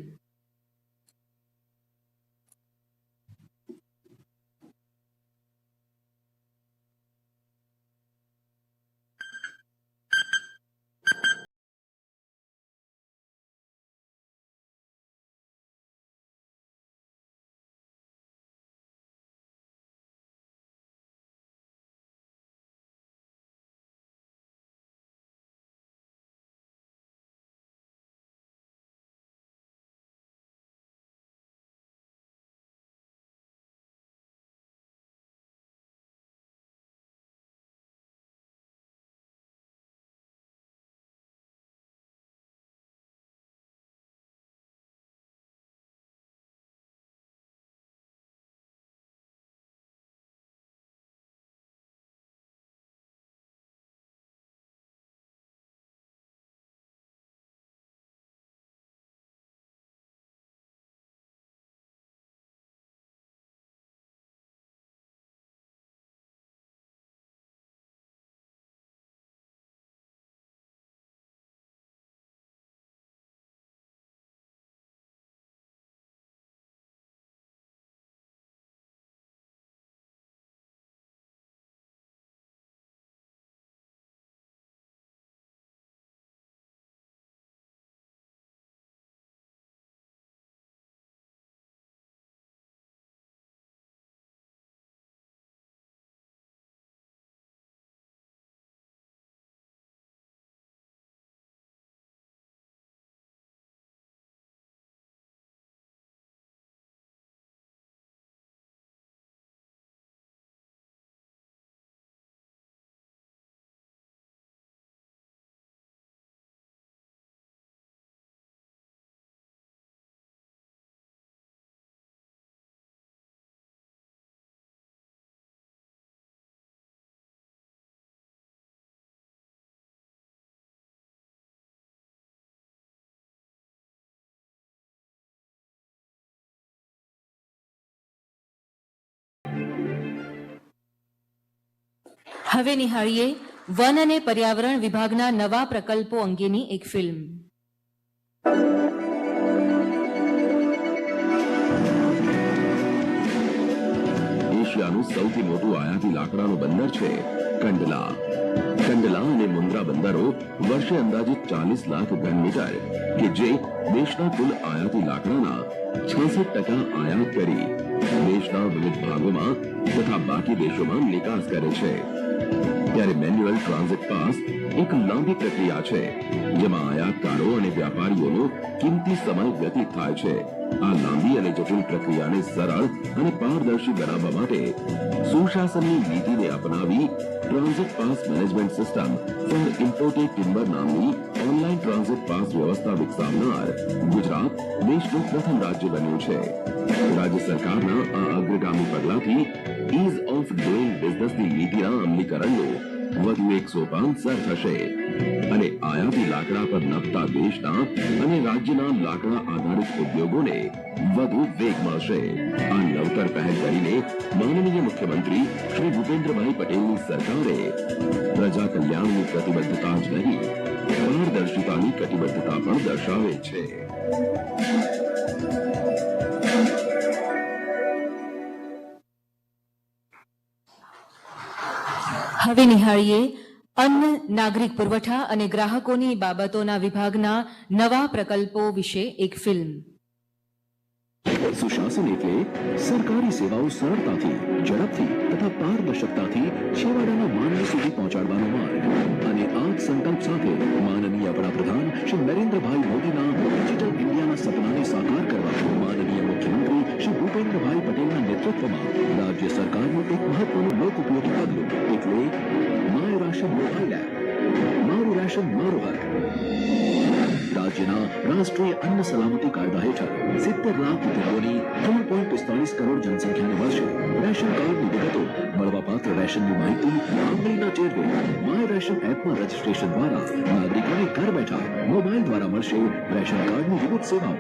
હવે નિહાળીએ વન અને પર્યાવરણ વિભાગના નવા પ્રકલ્પો અંગેની એક ફિલ્મ. એશિયાનું સૌથી મોટું આયાતી લાકડાનું બંદર છે કંડલા. કંડલા અને મુન્દ્રા બંદરો વર્ષે અંદાજિત 40 લાખ ઘન મીટર કે જે દેશના કુલ આયાતી લાકડાના 66% આયાત કરી દેશના વિવિધ ભાગોમાં તથા બાકી દેશોમાં નિકાસ કરે છે. ત્યારે મેન્યુઅલ ટ્રાન્ઝિટ પાસ એક લાંબી પ્રક્રિયા છે જેમાં આયાતકારો અને વ્યાપારીઓનો કિંમતી સમય વ્યતીત થાય છે. આ લાંબી અને જટિલ પ્રક્રિયાને સરળ અને પારદર્શી બનાવવા માટે સુશાસનની નીતિને અપનાવી transit pass management system for imported timber નામની ઓનલાઈન ટ્રાન્ઝિટ પાસ વ્યવસ્થા વિકસાવનાર ગુજરાત દેશનું પ્રથમ રાજ્ય બન્યું છે. રાજ્ય સરકારના આ અગ્રગામી પગલાથી ઇઝ ઓફ ડુઇંગ બિઝનેસની નીતિના અમલીકરણનો વધુ એક સોપાન સર થશે અને આયાતી લાકડા પર નભતા દેશના અને રાજ્યના લાકડા આધારિત ઉદ્યોગોને વધુ વેગ મળશે. આ નવતર પહેલ કરીને માનનીય મુખ્યમંત્રી શ્રી ભૂપેન્દ્રભાઈ પટેલની સરકારે પ્રજા કલ્યાણની પ્રતિબદ્ધતા જ નહીં પારદર્શિતાની કટિબદ્ધતા પણ દર્શાવે છે. હવે નિહાળીએ અન્ન, નાગરિક પુરવઠા અને ગ્રાહકોની બાબતોના વિભાગના નવા પ્રકલ્પો વિશે એક ફિલ્મ. સુશાસન એટલે સરકારી સેવાઓ સરળતાથી, ઝડપથી તથા પારદર્શકતાથી છેવાડાના માનવી સુધી પહોંચાડવાનો માર્ગ. અને આ જ સંકલ્પ સાથે માનનીય વડાપ્રધાન શ્રી નરેન્દ્રભાઈ મોદીના ડિજિટલ ઇન્ડિયાના સપનાને સાકાર કરવા માનનીય મુખ્યમંત્રી શ્રી ભૂપેન્દ્રભાઈ પટેલના નેતૃત્વમાં રાજ્ય સરકારનું એક મહત્વનું લોક ઉપયોગી પગલું એટલે માય રાશન મોબાઈલ એપ. મારું રાશન મારો હક. રાજ્યના રાષ્ટ્રીય અન્ન સલામતી કાયદા હેઠળ 70 લાખ કુટુંબોની 3.45 કરોડ જનસંખ્યાને મળશે રેશન કાર્ડની વિગતો. મળવાપાત્ર રેશનની માહિતી આંગળીના ટેરવે માય રેશન એપમાં રજીસ્ટ્રેશન દ્વારા નાગરિકોને ઘર બેઠા મોબાઈલ દ્વારા મળશે રેશન કાર્ડની વિવિધ સેવાઓ.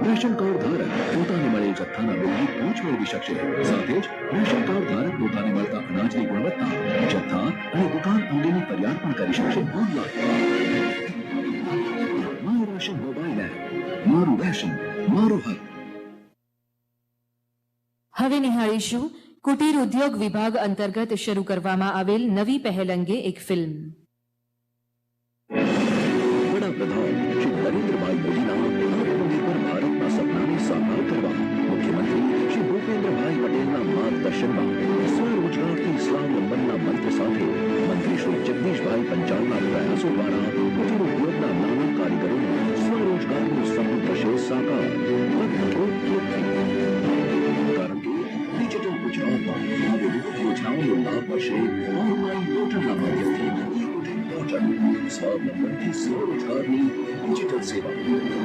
રેશન કાર્ડ ધારક પોતાને મળેલ જથ્થાના બિલની પહોંચ મેળવી શકશે. સાથે જ રેશન કાર્ડ ધારક પોતાને મળતા અનાજની ગુણવત્તા, જથ્થા અને દુકાન અંગેની ફરિયાદ પણ કરી શકશે online. My ration mobile app. મારું રેશન મારો હક. હવે નિહાળીશું કુટીર ઉદ્યોગ વિભાગ અંતર્ગત શરૂ કરવામાં આવેલ નવી પહેલ અંગે એક ફિલ્મ. વડાપ્રધાન શ્રી નરેન્દ્રભાઈ મોદીના આત્મનિર્ભર ભારતના સપનાને સાકાર કરવા મુખ્યમંત્રી શ્રી ભૂપેન્દ્રભાઈ પટેલના માર્ગદર્શનમાં સ્વરોજગારથી સ્વાવલંબનના મંત્ર સાથે મંત્રી શ્રી જગદીશભાઈ પંચાલના પ્રયાસો દ્વારા કુટીર ઉદ્યોગના નાના કારીગરોને સ્વરોજગારનું સમૃદ્ધ થશે સાકાર. કારણ કે ડિજિટલ ગુજરાતમાં હવે વિવિધ યોજનાઓનો લાભ મળશે ઓનલાઈન પોર્ટલના માધ્યમથી. સ્વાવલંબનથી સ્વરોજગારની ડિજિટલ સેવા.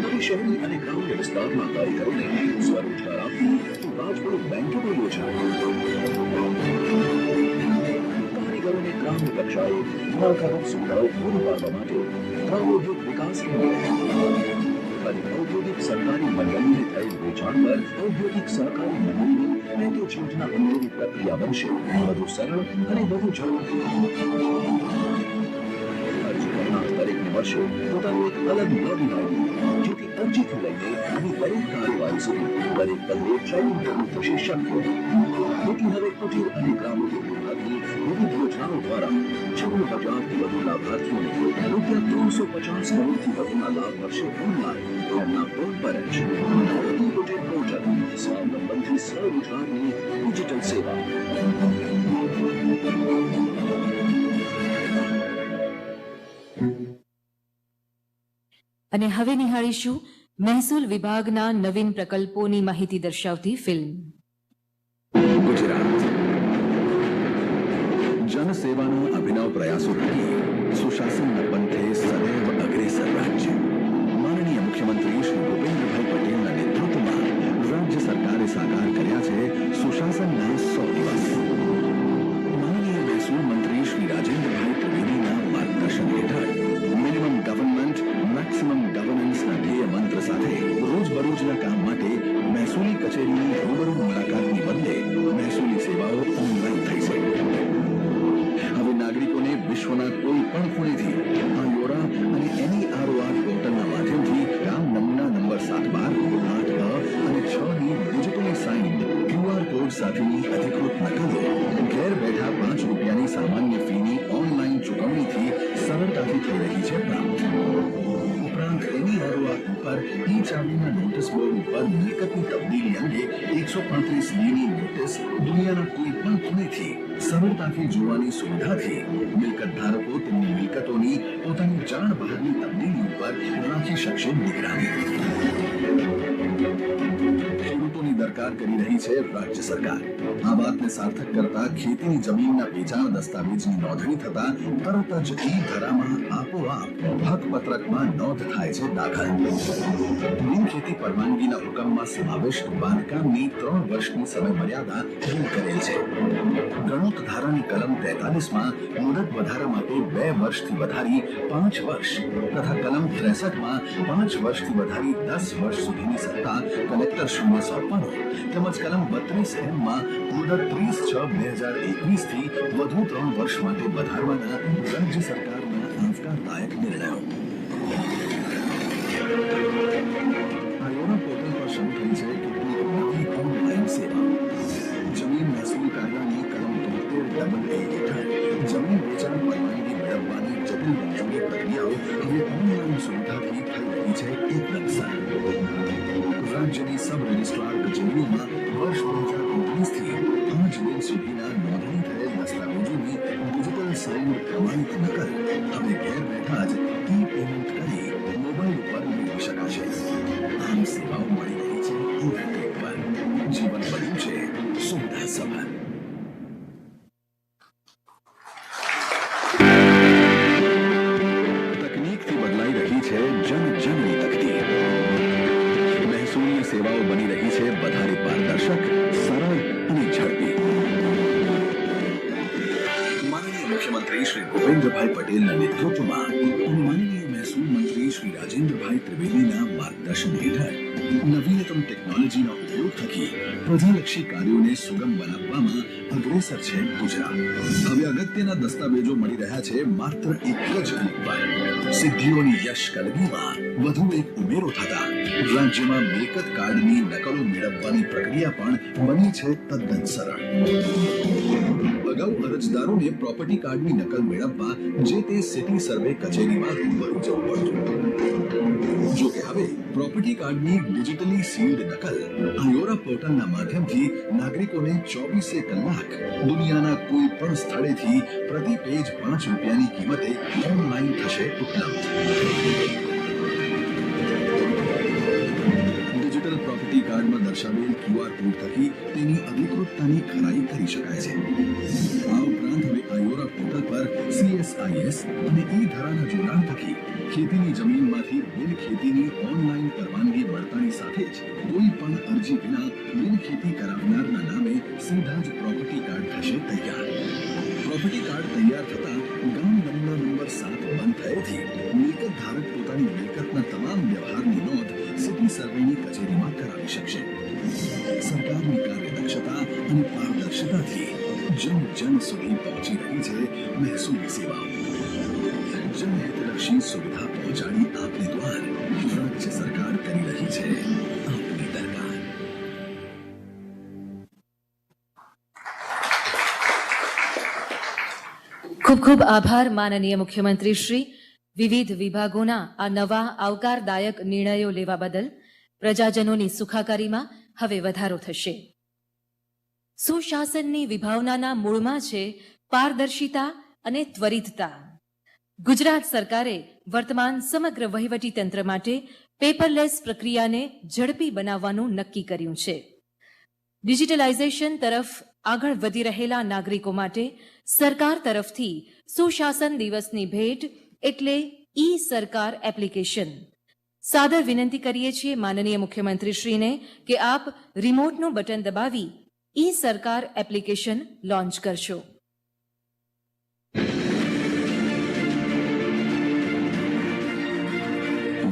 હવે શહેરી અને ગ્રામ્ય વિસ્તારના કારીગરોને સ્વરોજગાર આપી રાજકોટ બેંકનો યોજના. કારીગરોને ગ્રામ્ય કક્ષાએ માળખાગત સુવિધાઓ પૂરી પાડવા માટે ગ્રામોદ્યોગ વિકાસ કેન્દ્ર અને ઔદ્યોગિક સરકારી મંડળીને થયેલ વેચાણ પર ઔદ્યોગિક સહકારી મંડળીની પેકેજ યોજના અંગેની પ્રક્રિયા બનશે વધુ સરળ અને વધુ ઝડપી. દરેકને મળશે પોતાનું એક અલગ લોગિન આઈડી, જેથી અરજીથી લઈને અને દરેક કાર્યવાહી સુધી દરેક પગલે ટ્રેનિંગ કરવું થશે શક્ય. તેથી હવે કુટીર અને ગ્રામોદ્યોગ વિભાગની વિવિધ યોજનાઓ દ્વારા 56,000થી વધુ લાભાર્થીઓને ₹350 કરોડથી વધુના લાભ મળશે ઓનલાઈન તેમના ફોન પર જ. કુટીર પોર્ટલ સ્વાવલંબનથી સ્વરોજગારની ડિજિટલ સેવા. અને હવે નિહાળીશું મહેસૂલ વિભાગના નવીન પ્રકલ્પોની માહિતી દર્શાવતી ફિલ્મ. ગુજરાત જનસેવાના અભિનવ પ્રયાસો થકી સુશાસનના પંથે સદૈવ અગ્રેસર રાજ્ય. માનનીય મુખ્યમંત્રી શ્રી ભૂપેન્દ્રભાઈ પટેલના નેતૃત્વમાં રાજ્ય સરકારે સાકાર કર્યા છે સુશાસનના 100 દિવસ. માનનીય મહેસૂલ મંત્રી શ્રી રાજેન્દ્રભાઈ ત્રિવેદીના માર્ગદર્શન હેઠળ મિનિમમ ગવર્નમેન્ટ મેક્સિમમ ગવર્નન્સના ધ્યેય મંત્ર સાથે રોજબરોજના કામ માટે મહેસૂલી કચેરીની રૂબરૂ મુલાકાતની બદલે મહેસૂલી સેવાઓ ઓનલાઈન થઈ છે. હવે નાગરિકોને વિશ્વના કોઈ પણ ખૂણેથી આ યોરા અને NEROR પોર્ટલના માધ્યમથી કામ નમૂના નંબર 712, 8 અને 6 ની ડિજિટલી સાઇન્ડ QR કોડ સાથેની અધિકૃત નકલો ઘેર બેઠા ₹5ની સામાન્ય ફીની ઓનલાઈન ચૂકવણીથી સરળતાથી થઈ રહી છે પ્રાપ્ત. ઉપરાંત NEROR ઉપર ઈ-ચાવીના નોટિસ બોર્ડ ઉપર મિલકતની તબદીલી અંગે 135Dની નોટિસ દુનિયાના કોઈ પણ ખૂણેથી સરળતાથી જોવાની સુવિધાથી મિલકત ધારકો તેમની મિલકતોની પોતાની જાણ બહારની તબદીલી ઉપર રાખી શકશે નિગરાની. ખેડૂતોની દરકાર કરી રહી છે રાજ્ય સરકાર. આ વાતને સાર્થક કરતા ખેતીની જમીનના વેચાણ દસ્તાવેજની નોંધણી થતા તરત જ ઈ-ધરામાં આપોઆપ હકપત્રકમાં નોંધ થાય છે દાખલ. બિનખેતી પરવાનગીના હુકમમાં સમાવિષ્ટ બાંધકામની 3 વર્ષની સમયમર્યાદા દૂર કરેલ છે. ગણોત ધારાની કલમ 43માં મુદત વધારા માટે 2 વર્ષથી વધારી 5 વર્ષ તથા કલમ 63માં 5 વર્ષથી વધારી 10 વર્ષ સુધીની સત્તા કલેક્ટરશ્રીને સોંપવાનો તેમજ કલમ 32M માં મુદત 30/6/2021 થી વધુ 3 વર્ષ માટે વધારવાના રાજ્ય સરકારના આવકારદાયક નિર્ણયો. આયોના પોર્ટલ પર શરૂ થઈ છે કેટલીક નવી ઓનલાઈન સેવાઓ. જમીન મહેસૂલ કાયદાની કલમ 73AA હેઠળ જમીન વેચાણ પરવાનગી મેળવવાની જટિલ મંજૂરી પ્રક્રિયાઓ હવે ઓનલાઈન સુવિધાથી થઈ રહી છે એકદમ સરળ. રાજ્યની સબ રજિસ્ટ્રાર કચેરીઓમાં વર્ષ 2019થી આજ દિન સુધીના નોંધણી થયેલ દસ્તાવેજોની ડિજિટલ સાઇન્ડ પ્રમાણિત નકલ હવે ઘેર બેઠા જ પેમેન્ટ કરી મોબાઈલ ઉપર મેળવી શકાશે. આમ સેવાઓ મળી રહી છે એક ક્લિક પર. જીવન બન્યું છે સુવિધાસભર. તકનીકથી બદલાઈ રહી છે જનજનની તકતી. મહેસૂલની સેવાઓ બની રહી છે વધારે પારદર્શક, સરળ અને ઝડપી. માનનીય મુખ્યમંત્રી શ્રી ભૂપેન્દ્રભાઈ પટેલના નેતૃત્વમાં અને માનનીય મહેસૂલ મંત્રી શ્રી રાજેન્દ્રભાઈ ત્રિવેદીના માર્ગદર્શન હેઠળ નવીનતમ ટેકનોલોજીનો ઉપયોગ થકી પ્રજાલક્ષી કાર્યોને સુગમ બનાવવામાં અગ્રેસર છે ગુજરાત. હવે અગત્યના દસ્તાવેજો મળી રહ્યા છે માત્ર એક જ ક્લિક પર. સિદ્ધિઓની યશ કલગીમાં વધુ એક ઉમેરો થતા રાજ્યમાં મિલકત કાર્ડની નકલો મેળવવાની પ્રક્રિયા પણ બની છે તદ્દન સરળ. અગાઉ અરજદારોને પ્રોપર્ટી કાર્ડની નકલ મેળવવા જે તે સિટી સર્વે કચેરીમાં રૂબરૂ જવું પડતું. જો કે હવે પ્રોપર્ટી કાર્ડની ડિજિટલી સીલ્ડ નકલ આયોરા પોર્ટલના માધ્યમથી નાગરિકોને 24 કલાક દુનિયાના કોઈ પણ સ્થળેથી પ્રતિ પેજ 5 રૂપિયાની કિંમતે ઓનલાઈન થશે ઉપલબ્ધ. ડિજિટલ પ્રોપર્ટી કાર્ડમાં દર્શાવેલ QR કોડ થકી તેની અધિકૃતતાની ખરાઈ કરી શકાય છે. આ ઉપરાંત હવે આયોરા પોર્ટલ પર CSIS અને ઈ-ધરાના જોડાણ થકી ખેતીની જમીનમાંથી બિન ખેતીની ઓનલાઈન પરવાનગી મળતાની સાથે જ કોઈ પણ અરજી વિના બિન ખેતી કરાવનારના નામે સીધા જ પ્રોપર્ટી કાર્ડ થશે તૈયાર. પ્રોપર્ટી કાર્ડ તૈયાર થતા ગામ નમૂના નંબર 7 બંધ થયેથી મિલકત ધારક પોતાની મિલકતના તમામ વ્યવહારની નોંધ સિટી સર્વેની કચેરીમાં કરાવી શકશે. સરકારની કાર્યદક્ષતા અને પારદર્શિતાથી જન સુધી પહોંચી રહી છે મહેસૂલી સેવાઓ. જનહિતલક્ષી સુવિધા પહોંચાડી આપને દ્વાર રાજ્ય સરકાર કરી રહી છે આપની દરકાર. ખૂબ ખૂબ આભાર માનનીય મુખ્યમંત્રી શ્રી. વિવિધ વિભાગોના આ નવા આવકારદાયક નિર્ણયો લેવા બદલ પ્રજાજનોની સુખાકારીમાં હવે વધારો થશે. સુશાસનની વિભાવનાના મૂળમાં છે પારદર્શિતા અને ત્વરિતતા. ગુજરાત સરકારે વર્તમાન સમગ્ર વહીવટી તંત્ર માટે પેપરલેસ પ્રક્રિયાને ઝડપી બનાવવાનું નક્કી કર્યું છે. ડિજિટલાઇઝેશન તરફ આગળ વધી રહેલા નાગરિકો માટે સરકાર તરફથી સુશાસન દિવસની ભેટ એટલે ઈ સરકાર એપ્લિકેશન. સાદર વિનંતી કરીએ છીએ માનનીય મુખ્યમંત્રીશ્રીને કે આપ રિમોટનું બટન દબાવી ઈ સરકાર એપ્લિકેશન લોન્ચ કરશો.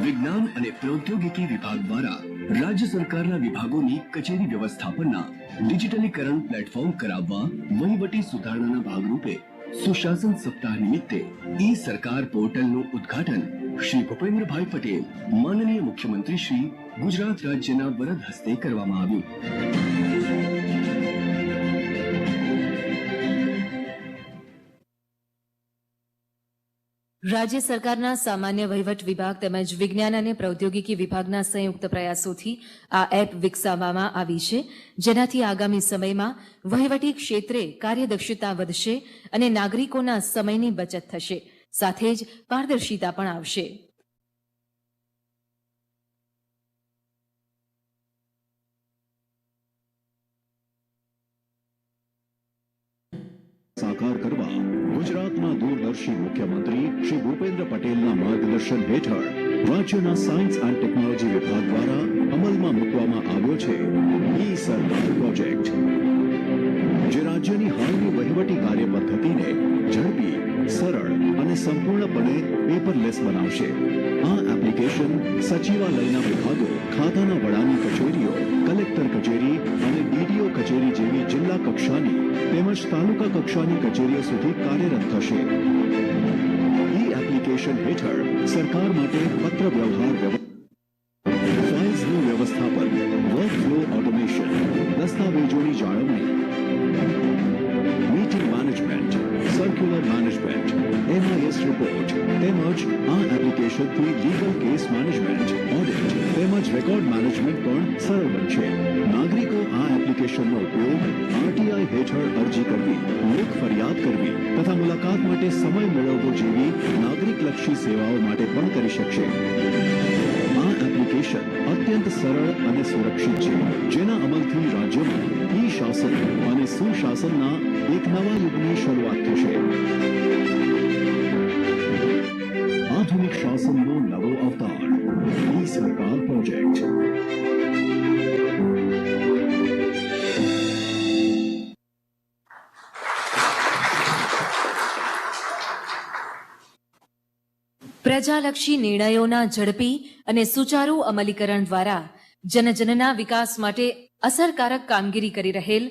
વિજ્ઞાન અને પ્રૌદ્યોગિકી વિભાગ દ્વારા રાજ્ય સરકારના વિભાગોની કચેરી વ્યવસ્થાપનના ડિજિટલીકરણ પ્લેટફોર્મ કરાવવા વહીવટી સુધારણાના ભાગરૂપે સુશાસન સપ્તાહ નિમિત્તે ઈ સરકાર પોર્ટલનું ઉદ્ઘાટન શ્રી ભૂપેન્દ્રભાઈ પટેલ માનનીય મુખ્યમંત્રી શ્રી ગુજરાત રાજ્યના વરદ હસ્તે કરવામાં આવ્યું. રાજ્ય સરકારના સામાન્ય વહીવટ વિભાગ તેમજ વિજ્ઞાન અને પ્રૌદ્યોગિકી વિભાગના સંયુક્ત પ્રયાસોથી આ એપ વિકસાવવામાં આવી છે, જેનાથી આગામી સમયમાં વહીવટી ક્ષેત્રે કાર્યદક્ષતા વધશે અને નાગરિકોના સમયની બચત થશે, સાથે જ પારદર્શિતા પણ આવશે. સાકાર કરવા ગુજરાતના દૂરદર્શી મુખ્યમંત્રી શ્રી ભૂપેન્દ્ર પટેલના માર્ગદર્શન હેઠળ રાજ્યના સાયન્સ એન્ડ ટેકનોલોજી વિભાગ દ્વારા અમલમાં મૂકવામાં આવ્યો છે ઈ સરકાર પ્રોજેક્ટ, જે રાજ્યની હાલની વહીવટી કાર્ય પદ્ધતિને ઝડપી, સરળ અને સંપૂર્ણપણે પેપરલેસ બનાવશે. આ એપ્લિકેશન સચિવાલયના વિભાગો, ખાતાના વડાની કચેરીઓ, કલેક્ટર કચેરી અને ડીડીઓ કચેરી જેવી જિલ્લા કક્ષાની તેમજ તાલુકા કક્ષાની કચેરીઓ સુધી કાર્યરત થશે. ઈ એપ્લિકેશન એપ્લિકેશન હેઠળ સરકાર માટે પત્ર વ્યવહાર ફાઇલ્સનું વ્યવસ્થાપન, વર્કફ્લો ઓટોમેશન, દસ્તાવેજોની જાળવણી, meeting management, circular management, MIS report તેમજ આ એપ્લિકેશનથી લીગલ કેસ મેનેજમેન્ટ, ઓડિટ તેમજ રેકોર્ડ મેનેજમેન્ટ પણ સરળ બનશે. નાગરિકો આ એપ્લિકેશનનો ઉપયોગ RTI હેઠળ અરજી કરવી, લોક ફરિયાદ કરવી તથા મુલાકાત માટે સમય મેળવવો જેવી નાગરિકલક્ષી સેવાઓ માટે પણ કરી શકશે. આ એપ્લિકેશન અત્યંત સરળ અને સુરક્ષિત છે, જેના અમલથી રાજ્યમાં શાસન અને સુશાસનના એક નવા યુગની શરૂઆત થશે. આધુનિક શાસનનો નવો અવતાર, સરકાર પ્રોજેક્ટ. પ્રજાલક્ષી નિર્ણયોના ઝડપી અને સુચારુ અમલીકરણ દ્વારા જનજનના વિકાસ માટે અસરકારક કામગીરી કરી રહેલ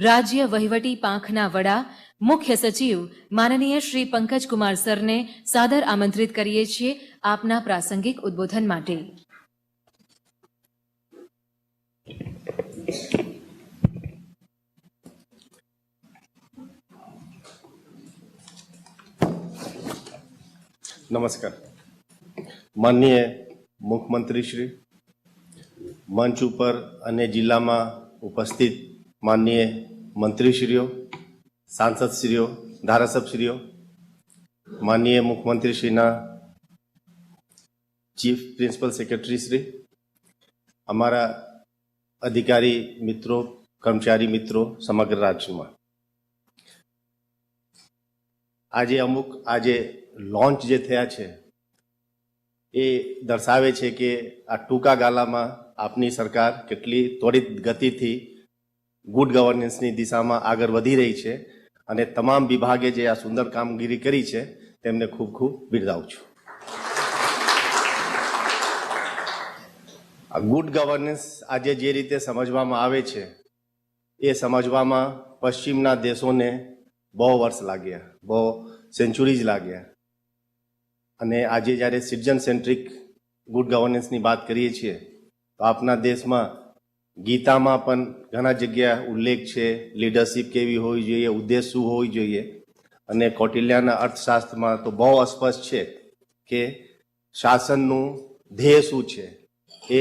રાજ્ય વહીવટી પાંખના વડા મુખ્ય સચિવ માનનીય શ્રી પંકજકુમાર સરને સાદર આમંત્રિત કરીએ છીએ આપના પ્રાસંગિક ઉદ્બોધન માટે. નમસ્કાર. માનનીય મુખ્યમંત્રી શ્રી, મંચ ઉપર અને જિલ્લામાં ઉપસ્થિત માનનીય મંત્રીશ્રીઓ, સાંસદશ્રીઓ, ધારાસભ્યશ્રીઓ, માનનીય મુખ્યમંત્રીશ્રીના ચીફ પ્રિન્સિપલ સેક્રેટરી શ્રી, અમારા અધિકારી મિત્રો, કર્મચારી મિત્રો સમગ્ર રાજ્યમાં, આજે લોન્ચ જે થયા છે એ દર્શાવે છે કે આ ટૂંકા ગાળામાં આપની સરકાર કેટલી ત્વરિત ગતિથી ગુડ ગવર્નન્સની દિશામાં આગળ વધી રહી છે અને તમામ વિભાગે જે આ સુંદર કામગીરી કરી છે તેમને ખૂબ ખૂબ બિરદાવું છું. આ ગુડ ગવર્નન્સ આજે જે રીતે સમજવામાં આવે છે એ સમજવામાં પશ્ચિમના દેશોને બહુ વર્ષ લાગ્યા, બહુ સેન્ચુરીઝ લાગ્યા. અને આજે જ્યારે સિટીઝન સેન્ટ્રિક ગુડ ગવર્નન્સની વાત કરીએ છીએ તો આપણા દેશમાં ગીતામાં પણ ઘણા જગ્યા ઉલ્લેખ છે, લીડરશિપ કેવી હોવી જોઈએ, ઉદ્દેશ શું હોવી જોઈએ. અને કૌટિલ્યના અર્થશાસ્ત્રમાં તો બહુ અસ્પષ્ટ છે કે શાસનનું ધ્યેય શું છે, એ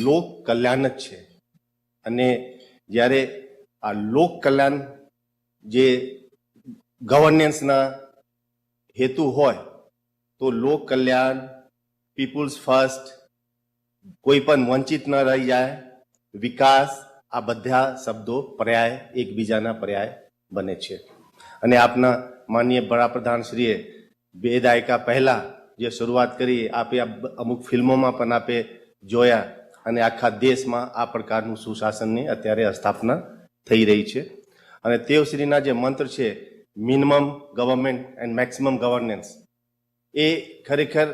લોક કલ્યાણ જ છે. અને જ્યારે આ લોક કલ્યાણ જે ગવર્નન્સના હેતુ હોય તો લોક કલ્યાણ, પીપલ્સ ફર્સ્ટ, કોઈ પણ વંચિત ન રહી જાય, વિકાસ, આ બધા શબ્દો પર્યાય, એકબીજાના પર્યાય બને છે. અને આપના માનનીય વડાપ્રધાનશ્રીએ 2 દાયકા પહેલા જે શરૂઆત કરી, આપે અમુક ફિલ્મોમાં પણ આપે જોયા અને આખા દેશમાં આ પ્રકારનું સુશાસનની અત્યારે સ્થાપના થઈ રહી છે. અને તેવશ્રીના જે મંત્ર છે minimum government and maximum governance, એ ખરેખર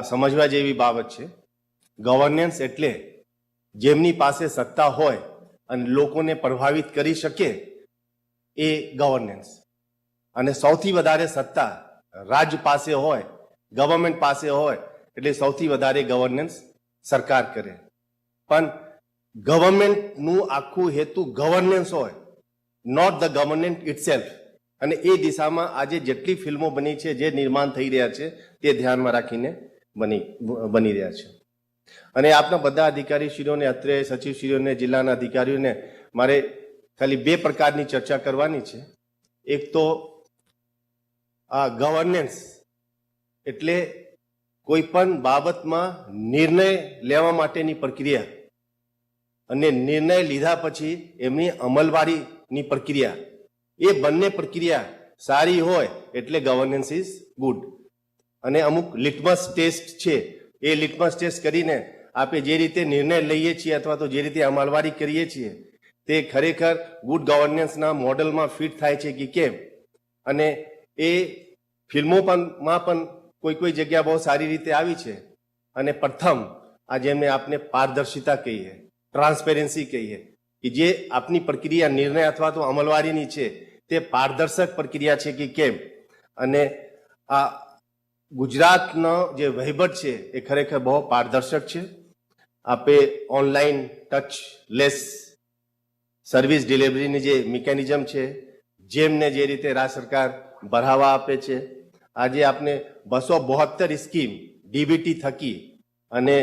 સમજવા જેવી બાબત છે. ગવર્નન્સ એટલે જેમની પાસે સત્તા હોય અને લોકોને પ્રભાવિત કરી શકે એ ગવર્નન્સ. અને સૌથી વધારે સત્તા રાજ્ય પાસે હોય, ગવર્નમેન્ટ પાસે હોય એટલે સૌથી વધારે ગવર્નન્સ સરકાર કરે. પણ ગવર્નમેન્ટનું આખું હેતુ ગવર્નન્સ હોય, નોટ ધ ગવર્નમેન્ટ ઇટસેલ્ફ. અને એ દિશામાં આજે જેટલી ફિલ્મો બની છે, જે નિર્માણ થઈ રહ્યા છે, તે ધ્યાનમાં રાખીને બની રહ્યા છે. અને આપના બધા અધિકારીશ્રીઓને, અત્રે સચિવશ્રીઓને, જિલ્લાના અધિકારીઓને મારે ખાલી 2 પ્રકારની ચર્ચા કરવાની છે. એક તો આ ગવર્નન્સ એટલે કોઈ પણ બાબતમાં નિર્ણય લેવા માટેની પ્રક્રિયા અને નિર્ણય લીધા પછી એમની અમલવારીની પ્રક્રિયા, એ બંને પ્રક્રિયા સારી હોય એટલે ગવર્નન્સ ઇઝ ગુડ. અને અમુક લિટમસ ટેસ્ટ છે, એ લિટમસ ટેસ્ટ કરીને આપણે જે રીતે નિર્ણય લઈએ છીએ અથવા તો જે રીતે અમલવારી કરીએ છીએ તે ખરેખર ગુડ ગવર્નન્સના મોડલમાં ફિટ થાય છે કે કેમ. અને એ ફિલ્મોમાં પણ કોઈ જગ્યા બહુ સારી રીતે આવી છે. અને પ્રથમ આ જેમને આપણે પારદર્શિતા કહીએ, ટ્રાન્સપેરન્સી કહીએ, કે જે આપની પ્રક્રિયા નિર્ણય અથવા તો અમલવારીની છે તે પારદર્શક પ્રક્રિયા છે કે કેમ. અને આ ગુજરાતનો જે વહીવટ છે એ ખરેખર બહુ પારદર્શક છે. આપે ઓનલાઈન ટચલેસ સર્વિસ ડિલિવરીની જે મિકેનિઝમ છે, જેમને જે રીતે રાજ્ય સરકાર બઢાવા આપે છે, આજે આપને 272 સ્કીમ ડીબીટી થકી અને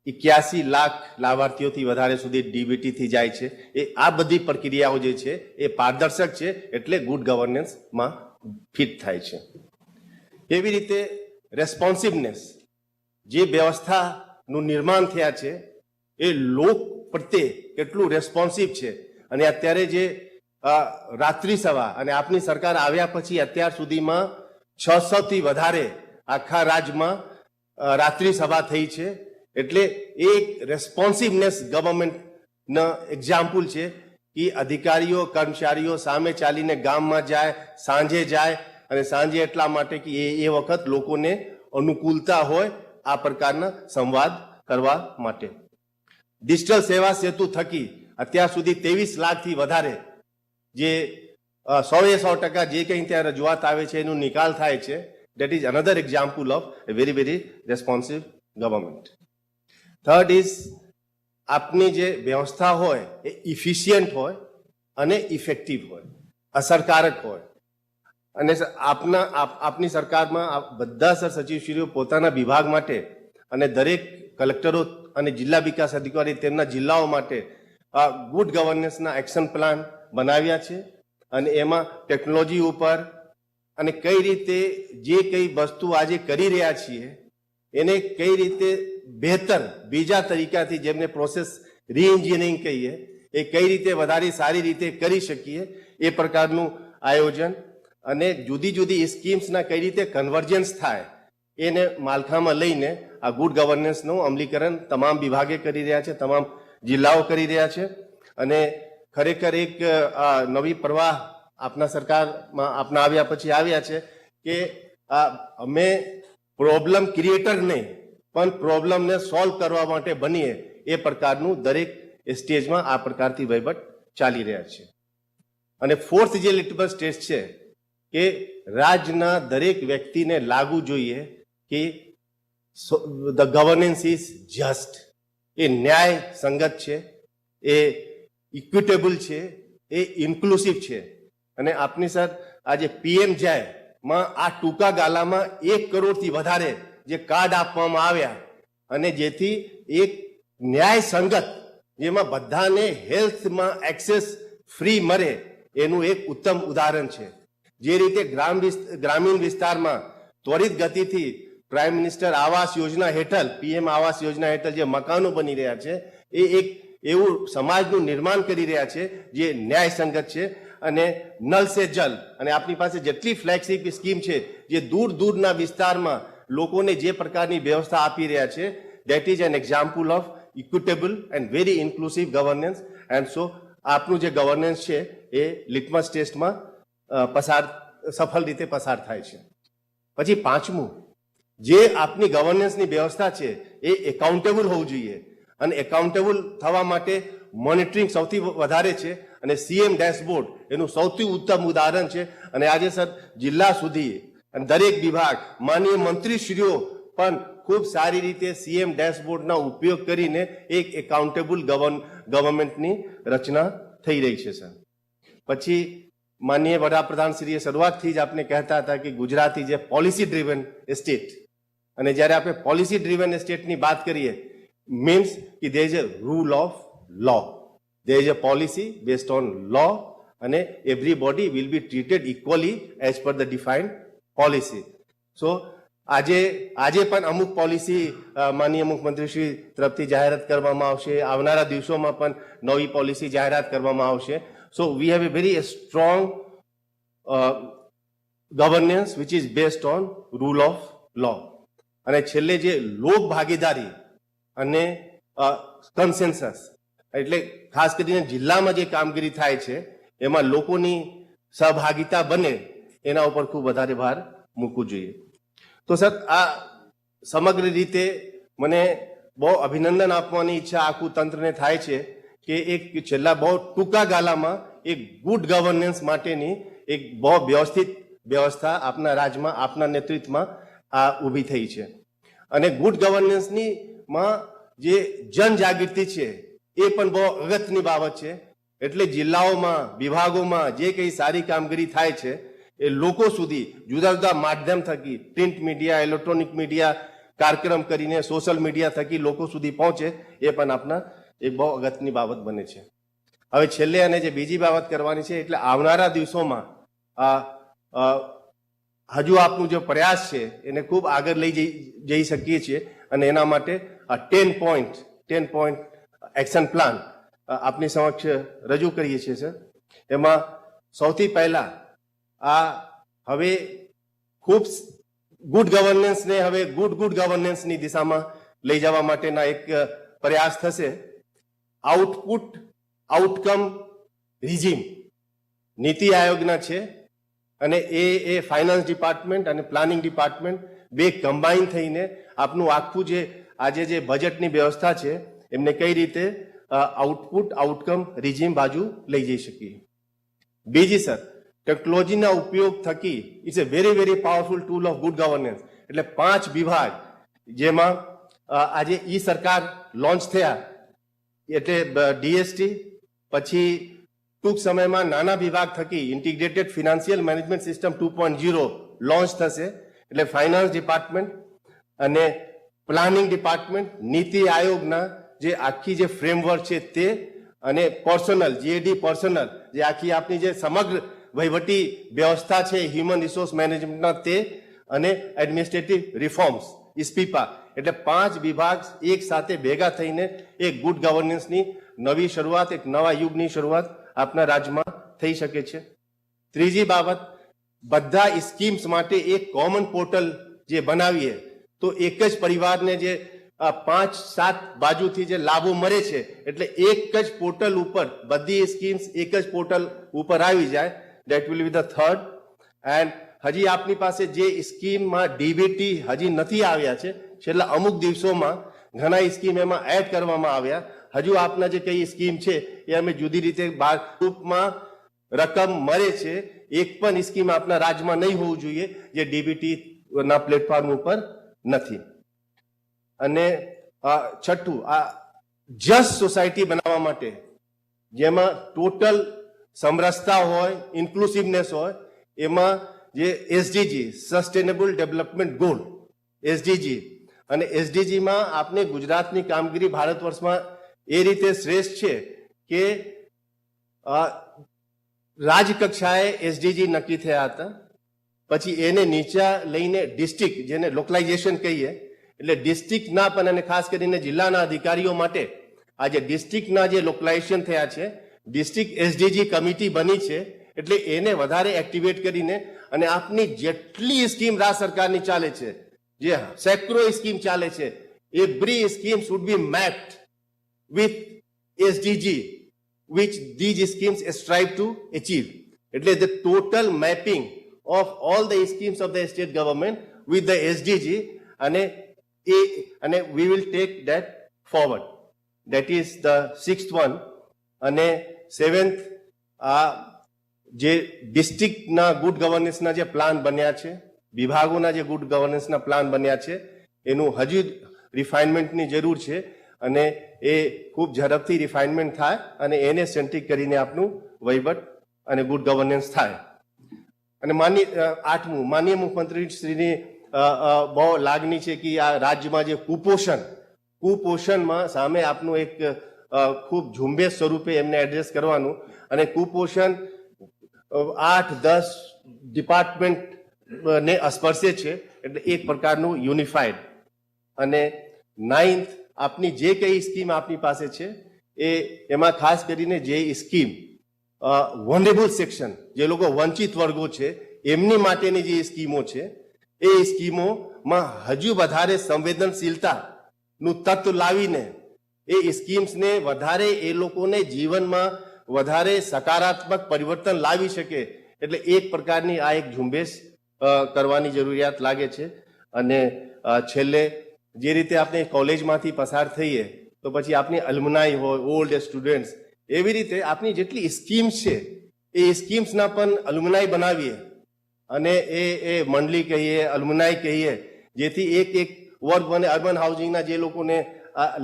81 લાખ લાભાર્થીઓથી વધારે સુધી ડીબીટી થી જાય છે. એ આ બધી પ્રક્રિયાઓ જે છે એ પારદર્શક છે, એટલે ગુડ ગવર્નન્સમાં ફિટ થાય છે. એવી રીતે રેસ્પોન્સિવનેસ, જે વ્યવસ્થાનું નિર્માણ થયા છે એ લોક પ્રત્યે કેટલું રેસ્પોન્સિવ છે. અને અત્યારે જે રાત્રિ સભા અને આપની સરકાર આવ્યા પછી અત્યાર સુધીમાં 600 થી વધારે આખા રાજ્યમાં રાત્રિ સભા થઈ છે. એટલે એક રેસ્પોન્સિવનેસ ગવર્મેન્ટના એક્ઝામ્પલ છે કે અધિકારીઓ કર્મચારીઓ સામે ચાલીને ગામમાં જાય, સાંજે જાય, અને સાંજે એટલા માટે કે એ વખત લોકોને અનુકૂળતા હોય આ પ્રકારના સંવાદ કરવા માટે. ડિજિટલ સેવા સેતુ થકી અત્યાર સુધી 23 લાખથી વધારે જે 100% જે કંઈ ત્યાં રજૂઆત આવે છે એનો નિકાલ થાય છે. That is another example of a very very responsive government. Third is આપની જે વ્યવસ્થા હોય એ ઇફિશિયન્ટ હોય અને ઇફેક્ટિવ હોય, અસરકારક હોય. અને આપની સરકારમાં બધા સર સચિવશ્રીઓ પોતાના વિભાગ માટે અને દરેક કલેક્ટરો અને જિલ્લા વિકાસ અધિકારી તેમના જિલ્લાઓ માટે ગુડ ગવર્નન્સના એક્શન પ્લાન બનાવ્યા છે. અને એમાં ટેકનોલોજી ઉપર અને કઈ રીતે જે કઈ વસ્તુ આજે કરી રહ્યા છીએ એને કઈ રીતે બહેતર બીજા તરીકાથી, જેમને પ્રોસેસ રીએન્જિનિયરિંગ કહીએ, એ કઈ રીતે વધારે સારી રીતે કરી શકીએ એ પ્રકારનું આયોજન. અને જુદી જુદી સ્કીમ્સના કઈ રીતે કન્વર્જન્સ થાય એને માળખામાં લઈને આ ગુડ ગવર્નન્સનું અમલીકરણ તમામ વિભાગે કરી રહ્યા છે, તમામ જિલ્લાઓ કરી રહ્યા છે. અને ખરેખર એક નવી પ્રવાહ આપના સરકારમાં આપના આવ્યા પછી આવ્યા છે કે અમે પ્રોબ્લેમ ક્રિએટર નહીં પણ પ્રોબ્લેમને સોલ્વ કરવા માટે બનીએ, એ પ્રકારનું દરેક સ્ટેજમાં આ પ્રકારથી વહીવટ ચાલી રહ્યા છે. અને ફોર્થ જે લિટમસ ટેસ્ટ છે કે રાજ્યના દરેક વ્યક્તિને લાગુ જોઈએ કે ધ ગવર્નન્સ ઇઝ જસ્ટ, એ ન્યાય સંગત છે, એ ઇક્વિટેબલ છે, એ ઇન્ક્લુસિવ છે. અને આપની સર આજે પીએમ જાય માં આ ટૂંકા ગાળામાં 1 કરોડથી વધારે જે કાર્ડ આપવામાં આવ્યા અને જેથી એક ન્યાય સંગત, જેમાં બધાને હેલ્થમાં એક્સેસ ફ્રી મળે, એનું એક ઉત્તમ ઉદાહરણ છે. જે રીતે ગ્રામીણ વિસ્તારમાં ત્વરિત ગતિથી પ્રાઇમ મિનિસ્ટર આવાસ યોજના હેઠળ, પીએમ આવાસ યોજના હેઠળ જે મકાનો બની રહ્યા છે એ એક એવું સમાજનું નિર્માણ કરી રહ્યા છે જે ન્યાય સંગત છે. અને નલ સે જલ, અને આપની પાસે જેટલી ફ્લેગશિપ સ્કીમ છે જે દૂર દૂરના વિસ્તારમાં લોકોને જે પ્રકારની વ્યવસ્થા આપી રહ્યા છે, that is an example of equitable and very inclusive governance. And so આપનું જે ગવર્નન્સ છે એ લિટમસ ટેસ્ટમાં સફળ રીતે પસાર થાય છે. પછી પાંચમું, જે આપની ગવર્નન્સની વ્યવસ્થા છે એ એકાઉન્ટેબલ હોવું જોઈએ. અને એકાઉન્ટેબલ થવા માટે મોનિટરિંગ સૌથી વધારે છે. અને સીએમ ડેશબોર્ડ એનું સૌથી ઉત્તમ ઉદાહરણ છે. અને આજે સર જિલ્લા સુધી અને દરેક વિભાગ, માનનીય મંત્રીશ્રીઓ પણ ખૂબ સારી રીતે સીએમ ડેશબોર્ડના ઉપયોગ કરીને એક એકાઉન્ટેબલ ગવર્નમેન્ટની રચના થઈ રહી છે સર. પછી માનનીય વડાપ્રધાનશ્રીએ શરૂઆતથી જ આપણે કહેતા હતા કે ગુજરાતી જે પોલિસી ડ્રીવન સ્ટેટ, અને જ્યારે આપણે પોલિસી ડ્રીવન સ્ટેટની વાત કરીએ, મીન્સ કે there is a rule of law, there is a policy based on law, અને everybody will be treated equally as per the defined policy. So આજે પણ અમુક પોલિસી માનનીય મુખ્યમંત્રીશ્રી તરફથી જાહેરાત કરવામાં આવશે, આવનારા દિવસોમાં પણ નવી પોલિસી જાહેરાત કરવામાં આવશે. So we have a very strong governance which is based on rule of law. અને છેલ્લે જે લોક ભાગીદારી અને કન્સેન્સસ, એટલે ખાસ કરીને જિલ્લામાં જે કામગીરી થાય છે એમાં લોકોની સહભાગિતા બને, એના ઉપર ખૂબ વધારે ભાર મૂકવું જોઈએ. તો સર આ સમગ્ર રીતે મને બહુ અભિનંદન આપવાની ઈચ્છા આખું તંત્રને થાય છે કે એક છેલ્લા બહુ ટૂંકા ગાળામાં એક ગુડ ગવર્નન્સ માટેની એક બહુ વ્યવસ્થિત વ્યવસ્થા આપના રાજ્યમાં આપના નેતૃત્વમાં આ ઊભી થઈ છે. અને ગુડ ગવર્નન્સની માં જે જનજાગૃતિ છે એ પણ બહુ અગત્યની બાબત છે. એટલે જિલ્લાઓમાં, વિભાગોમાં જે કંઈ સારી કામગીરી થાય છે એ લોકો સુધી જુદા જુદા માધ્યમ થકી, પ્રિન્ટ મીડિયા, ઇલેક્ટ્રોનિક મીડિયા, કાર્યક્રમ કરીને સોશિયલ મીડિયા થકી લોકો સુધી પહોંચે, એ પણ આપના એક બહુ અગત્યની બાબત બને છે. હવે છેલ્લે અને જે બીજી બાબત કરવાની છે, એટલે આવનારા દિવસોમાં હજુ આપનું જે પ્રયાસ છે એને ખૂબ આગળ લઈ જઈ શકીએ છીએ. અને એના માટે આ 10 પોઈન્ટ એક્શન પ્લાન આપની સમક્ષ રજૂ કરીએ છીએ સર. એમાં સૌથી પહેલા આ હવે ખૂબ ગુડ ગવર્નન્સને હવે ગુડ ગવર્નન્સની દિશામાં લઈ જવા માટેના એક પ્રયાસ થશે. આઉટકમ રિજીમ નીતિ આયોગના છે અને એ ફાઇનાન્સ ડિપાર્ટમેન્ટ અને પ્લાનિંગ ડિપાર્ટમેન્ટ બે કમ્બાઈન થઈને આપનું આખું જે આજે જે બજેટની વ્યવસ્થા છે એમને કઈ રીતે આઉટકમ રિજીમ બાજુ લઈ જઈ શકીએ. બીજી સર, ટેકનોલોજીના ઉપયોગ થકી it's a very powerful tool of good governance. એટલે 5 વિભાગ જેમાં આજે ઈ સરકાર લોન્ચ થયા, એટલે ડીએસટી, પછી ટૂંક સમયમાં નાના વિભાગ થકી integrated financial management system 2.0 launch થશે. એટલે ફાઇનાન્સ ડિપાર્ટમેન્ટ અને પ્લાનિંગ ડિપાર્ટમેન્ટ, નીતિ આયોગના જે આખી જે ફ્રેમવર્ક છે તે, અને પર્સનલ જીએડી પર્સનલ જે આખી આપની જે સમગ્ર વહીવટી વ્યવસ્થા છે હ્યુમન રિસોર્સ મેનેજમેન્ટના તે, અને એડમિનિસ્ટ્રેટિવ રિફોર્મ્સ ઇસ્પીપા. એટલે 5 વિભાગ એક સાથે ભેગા થઈને એક ગુડ ગવર્નન્સની નવી શરૂઆત, એક નવા યુગની શરૂઆત આપના રાજ્યમાં થઈ શકે છે. ત્રીજી બાબત, બધા સ્કીમ્સ માટે એક કોમન પોર્ટલ જે બનાવીએ તો એક જ પરિવારને જે 5-7 બાજુથી જે લાભો મળે છે, એટલે એક જ પોર્ટલ ઉપર બધી સ્કીમ્સ એક જ પોર્ટલ ઉપર આવી જાય. That will be the third. And હજી આપની પાસે જે સ્કીમમાં ડીબીટી હજી નથી આવ્યા છે, છેલ્લા અમુક દિવસોમાં ઘણા સ્કીમ એમાં એડ કરવામાં આવ્યા. હજુ આપના જે કઈ સ્કીમ છે એ અમે જુદી રીતે રૂપમાં રકમ મળે છે, એક પણ સ્કીમ આપના રાજ્યમાં નહીં હોવું જોઈએ જે ડીબીટી ના પ્લેટફોર્મ ઉપર નથી. અને છઠ્ઠું, આ જસ્ટ સોસાયટી બનાવવા માટે જેમાં ટોટલ સમરસતા હોય, ઇન્ક્લુસિવનેસ હોય, એમાં જે SDG sustainable development goal SDG, અને એસડીજીમાં આપને ગુજરાતની કામગીરી ભારત વર્ષમાં એ રીતે શ્રેષ્ઠ છે કે રાજકક્ષાએ એસડીજી નક્કી થયા હતા, પછી એને નીચા લઈને ડિસ્ટ્રિક્ટ, જેને લોકલાઇઝેશન કહીએ, એટલે ડિસ્ટ્રિક્ટના પણ અને ખાસ કરીને જિલ્લાના અધિકારીઓ માટે આજે ડિસ્ટ્રિક્ટના જે લોકલાઇઝેશન થયા છે, ડિસ્ટ્રિક્ટ એસડીજી કમિટી બની છે. એટલે એને વધારે એક્ટિવેટ કરીને અને આપની જેટલી સ્કીમ રાજ્ય સરકારની ચાલે છે, જે સેંકડો સ્કીમ ચાલે છે, every scheme should be mapped with SDG, which these schemes strive to achieve. એટલે the total mapping of all the schemes of the state government with the SDG, અને we will take that forward. That is the 6th one. અને 7th, જે ડિસ્ટ્રિક્ટના ગુડ ગવર્નન્સના જે પ્લાન બન્યા છે, વિભાગોના જે ગુડ ગવર્નન્સના પ્લાન બન્યા છે, એનું હજુ રિફાઇનમેન્ટની જરૂર છે. અને એ ખૂબ ઝડપથી રિફાઇનમેન્ટ થાય અને એને સેન્ટ્રિક કરીને આપનું વહીવટ અને ગુડ ગવર્નન્સ થાય. અને 8મું, માનનીય મુખ્યમંત્રીશ્રીની બહુ લાગણી છે કે આ રાજ્યમાં જે કુપોષણમાં સામે આપનું એક ખૂબ ઝુંબેશ સ્વરૂપે એમને એડ્રેસ કરવાનું, અને કુપોષણ 8-10 ડિપાર્ટમેન્ટને સ્પર્શે છે, એટલે એક પ્રકારનું યુનિફાઈડ. અને 9th, આપની જે કઈ સ્કીમ આપની પાસે છે એમાં ખાસ કરીને જે સ્કીમ વનરેબલ સેક્શન, જે લોકો વંચિત વર્ગો છે એમની માટેની જે સ્કીમો છે, એ સ્કીમોમાં હજુ વધારે સંવેદનશીલતાનું તત્વ લાવીને એ સ્કીમ્સને વધારે એ લોકોને જીવનમાં વધારે સકારાત્મક પરિવર્તન લાવી શકે. એટલે એક પ્રકારની આ એક ઝુંબેશ કરવાની જરૂરિયાત લાગે છે. અને છેલ્લે જે રીતે આપણે કોલેજમાંથી પસાર થઈએ તો પછી આપની અલ્મનાઈ હોય, ઓલ્ડ સ્ટુડન્ટ્સ, એવી રીતે આપની જેટલી સ્કીમ્સ છે એ સ્કીમ્સના પણ અલ્મનાઈ બનાવીએ, અને એ મંડળી કહીએ, અલ્મનાઈ કહીએ, જેથી એક વર્ગ અને અર્બન હાઉસિંગના જે લોકોને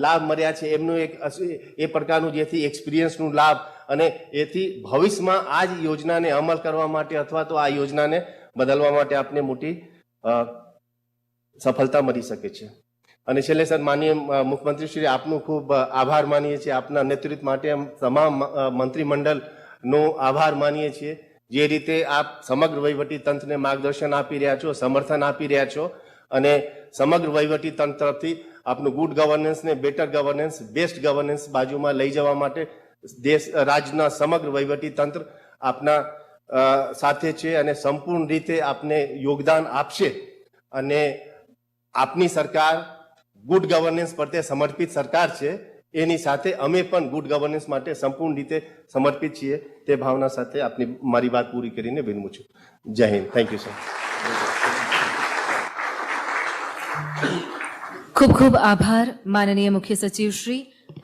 લાભ મળ્યા છે એમનું એક એ પ્રકારનું જેથી એક્સપિરિયન્સનું લાભ અને એથી ભવિષ્યમાં આ જ યોજનાને અમલ કરવા માટે અથવા તો આ યોજનાને બદલવા માટે આપને મોટી સફળતા મળી શકે છે. અને છેલ્લે સર માનનીય મુખ્યમંત્રી શ્રી આપનું ખૂબ આભાર માનીએ છીએ. આપના નેતૃત્વ માટે તમામ મંત્રીમંડળનો આભાર માનીએ છીએ. જે રીતે આપ સમગ્ર વહીવટી તંત્રને માર્ગદર્શન આપી રહ્યા છો, સમર્થન આપી રહ્યા છો અને સમગ્ર વહીવટી તંત્ર તરફથી આપનું ગુડ ગવર્નન્સ ને બેટર ગવર્નન્સ, બેસ્ટ ગવર્નન્સ બાજુમાં લઈ જવા માટે રાજ્યના સમગ્ર વહીવટી તંત્ર આપના સાથે છે અને સંપૂર્ણ રીતે આપને યોગદાન આપશે. અને આપની સરકાર ગુડ ગવર્નન્સ પ્રત્યે સમર્પિત સરકાર છે. એની સાથે અમે પણ ગુડ ગવર્નન્સ માટે સંપૂર્ણ રીતે સમર્પિત છીએ. તે ભાવના સાથે આપની મારી વાત પૂરી કરીને વિનમું છું. જય હિન્દ. Thank you sir. ખૂબ ખૂબ આભાર માનનીય મુખ્ય સચિવ શ્રી,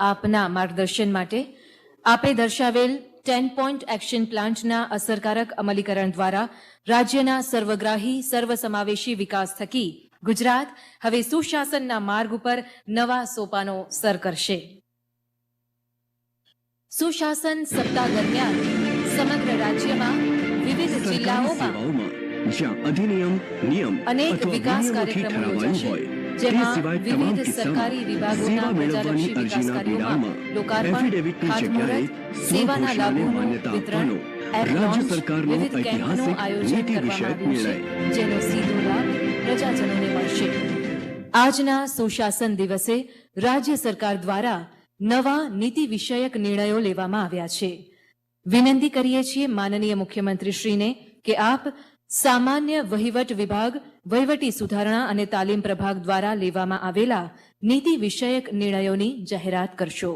આપના માર્ગદર્શન માટે. આપે દર્શાવેલ 10 પોઈન્ટ એક્શન પ્લાન્ટના અસરકારક અમલીકરણ દ્વારા રાજ્યના સર્વગ્રાહી સર્વસમાવેશી વિકાસ થકી ગુજરાત હવે સુશાસનના માર્ગ ઉપર નવા સોપાનો સર કરશે. સુશાસન સપ્તાહ દરમિયાન સમગ્ર રાજ્યમાં વિવિધ જિલ્લાઓમાં જ્યાં અધિનિયમ, નિયમ અનેક વિકાસ કાર્યક્રમો યોજાશે, જેમાં વિવિધ સરકારી વિભાગોના પ્રજાલક્ષી વિકાસ કાર્યોમાં લોકાર્પણ, ખાતમુહૂર્ત, સેવાના લાભોનું વિતરણ, એપ લોન્ચ, વિવિધ કેમ્પનું આયોજન કરવામાં આવ્યું છે, જેનો સીધો લાભ પ્રજાજનોને મળશે. આજના સુશાસન દિવસે રાજ્ય સરકાર દ્વારા નવા નીતિ વિષયક નિર્ણયો લેવામાં આવ્યા છે. વિનંતી કરીએ છીએ માનનીય મુખ્યમંત્રીશ્રીને કે આપ સામાન્ય વહીવટ વિભાગ, વહીવટી સુધારણા અને તાલીમ પ્રભાગ દ્વારા લેવામાં આવેલા નીતિ વિષયક નિર્ણયોની જાહેરાત કરશો.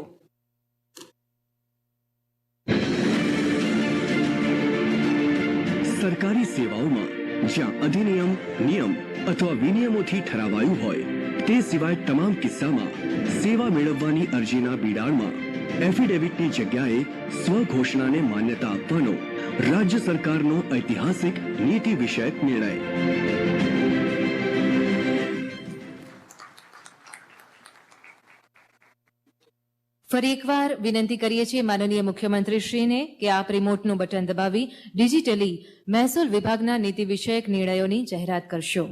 સરકારી સેવાઓમાં જ્યાં અધિનિયમ, નિયમ અથવા વિનિયમોથી ઠરાવાયું હોય તે સિવાય તમામ કિસ્સામાં સેવા મેળવવાની અરજીના બિડાણમાં એફિડેવિટની જગ્યાએ સ્વઘોષણાને માન્યતા આપવાનો રાજ્ય સરકારનો ઐતિહાસિક નીતિ વિષયક નિર્ણય. ફરી એકવાર વિનંતી કરીએ છીએ માનનીય મુખ્યમંત્રીશ્રીને કે આપ રિમોટનું બટન દબાવી ડિજિટલી મહેસૂલ વિભાગના નીતિ વિષયક નિર્ણયોની જાહેરાત કરશો.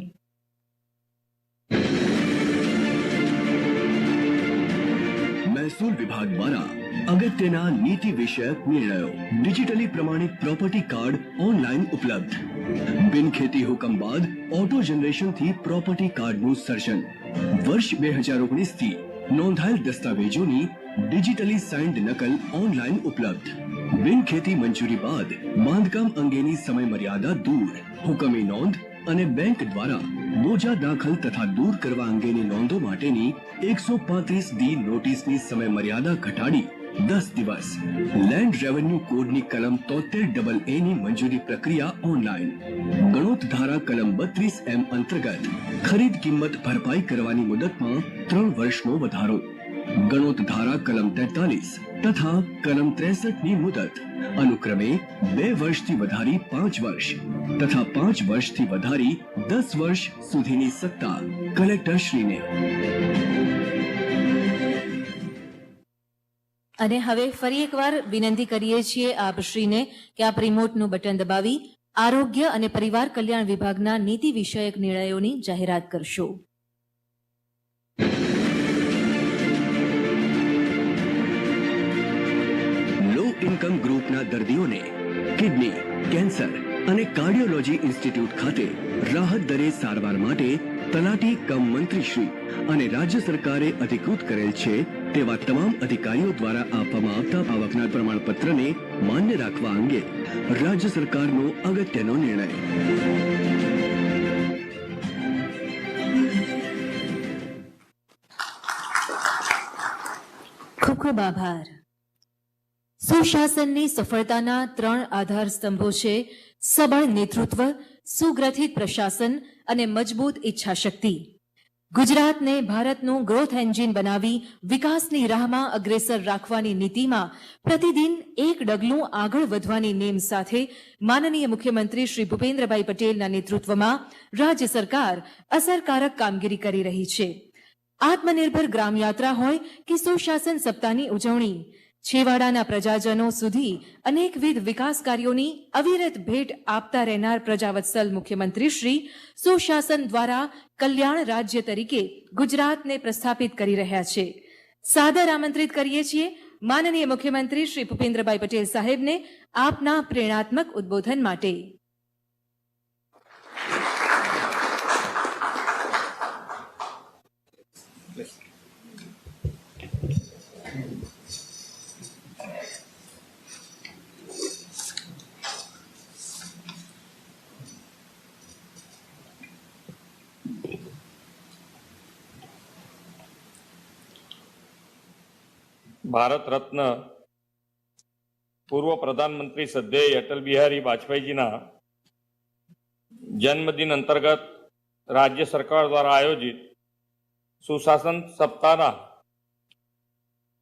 મહેસૂલ વિભાગ દ્વારા અગત્યના નીતિ વિષયક નિર્ણયો. ડિજિટલી પ્રમાણિત પ્રોપર્ટી કાર્ડ ઓનલાઈન ઉપલબ્ધ. બિન ખેતી હુકમ બાદ ઓટો જનરેશનથી પ્રોપર્ટી કાર્ડનું સર્જન. વર્ષ 2019 થી નોંધાયેલ દસ્તાવેજોની ડિજિટલી સાઇન્ડ નકલ ઓનલાઈન ઉપલબ્ધ. બિન ખેતી મંજૂરી બાદ બાંધકામ અંગેની સમય મર્યાદા દૂર. હુકમી નોંધ અને બેંક દ્વારા બોજા દાખલ તથા દૂર કરવા અંગેની નોંધો માટેની 135D નોટિસની સમય મર્યાદા ઘટાડી 10 દિવસ. લેન્ડ રેવન્યુ કોડની કલમ 73AA ની મંજૂરી પ્રક્રિયા ઓનલાઈન. ગણોત ધારા કલમ 32M અંતર્ગત ખરીદ કિંમત ભરપાઈ કરવાની મુદતમાં 3 વર્ષનો વધારો. ગણોત ધારા કલમ 43 તથા કલમ 63 ની મુદત અનુક્રમે 2 વર્ષથી વધારી 5 વર્ષ તથા 5 વર્ષથી વધારી 10 વર્ષ સુધીની સત્તા કલેક્ટરશ્રીને. અને હવે ફરી એકવાર વિનંતી કરીએ છીએ આપશ્રીને કે આપ રિમોટનું બટન દબાવી આરોગ્ય અને પરિવાર કલ્યાણ વિભાગના નીતિ વિષયક નિર્ણયોની જાહેરાત કરશો. લો ઇન્કમ ગ્રુપના દર્દીઓને કિડની, કેન્સર અને કાર્ડિયોલોજી ઇન્સ્ટિટ્યૂટ ખાતે રાહત દરે સારવાર માટે તલાટી કમ મંત્રીશ્રી અને રાજ્ય સરકારે અધિકૃત કરેલ છે તેવા તમામ અધિકારીઓ દ્વારા આપવામાં આવતા આવકના પ્રમાણપત્રને માન્ય રાખવા અંગે રાજ્ય સરકારનો અગત્યનો નિર્ણય. ખૂબ ખૂબ આભાર. સુશાસનની સફળતાના 3 આધાર સ્તંભો છે સબળ નેતૃત્વ, સુગ્રથિત પ્રશાસન અને મજબૂત ઈચ્છાશક્તિ. ગુજરાતને ભારતનું ગ્રોથ એન્જિન બનાવી વિકાસની રાહમાં અગ્રેસર રાખવાની નીતિમાં પ્રતિદિન એક ડગલું આગળ વધવાની નેમ સાથે માનનીય મુખ્યમંત્રી શ્રી ભૂપેન્દ્રભાઈ પટેલના નેતૃત્વમાં રાજ્ય સરકાર અસરકારક કામગીરી કરી રહી છે. આત્મનિર્ભર ગ્રામ યાત્રા હોય કે સુશાસન સપ્તાહની ઉજવણી, છેવાડાના પ્રજાજનો સુધી અનેકવિધ વિકાસ કાર્યોની અવિરત ભેટ આપતા રહેનાર પ્રજાવત્સલ મુખ્યમંત્રી શ્રી સુશાસન દ્વારા કલ્યાણ રાજ્ય તરીકે ગુજરાતને પ્રસ્થાપિત કરી રહ્યા છે. સાદર આમંત્રિત કરીએ છીએ માનનીય મુખ્યમંત્રી શ્રી ભૂપેન્દ્રભાઈ પટેલ સાહેબને આપના પ્રેરણાત્મક ઉદ્બોધન માટે. ભારત રત્ન પૂર્વ પ્રધાનમંત્રી શ્રદ્ધેય અટલ બિહારી વાજપેયીજીના જન્મદિન અંતર્ગત રાજ્ય સરકાર દ્વારા આયોજિત સુશાસન સપ્તાહના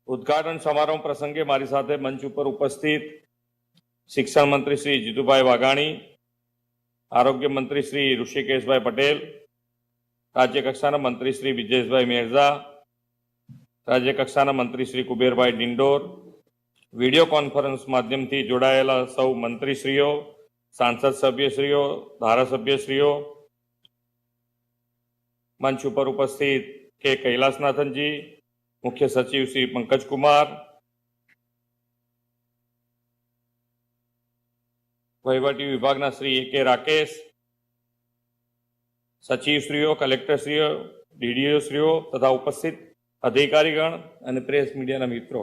ઉદ્ઘાટન સમારોહ પ્રસંગે મારી સાથે મંચ ઉપર ઉપસ્થિત શિક્ષણ મંત્રી શ્રી જીતુભાઈ વાઘાણી, આરોગ્ય મંત્રી શ્રી ઋષિકેશભાઈ પટેલ, રાજ્ય કક્ષાના મંત્રી શ્રી વિજેશભાઈ મેરજા, રાજ્ય કક્ષાના મંત્રી શ્રી કુબેરભાઈ ડિંડોર, વિડીયો કોન્ફરન્સ માધ્યમથી જોડાયેલા સૌ મંત્રીશ્રીઓ, સાંસદ સભ્યશ્રીઓ, ધારાસભ્યશ્રીઓ, મંચ ઉપર ઉપસ્થિત કે કૈલાસનાથનજી, મુખ્ય સચિવ શ્રી પંકજકુમાર, વહીવટી વિભાગના શ્રી કે રાકેશ, સચિવશ્રીઓ, કલેક્ટરશ્રીઓ, ડીડીઓશ્રીઓ તથા ઉપસ્થિત અધિકારીગણ અને પ્રેસ મીડિયાના મિત્રો.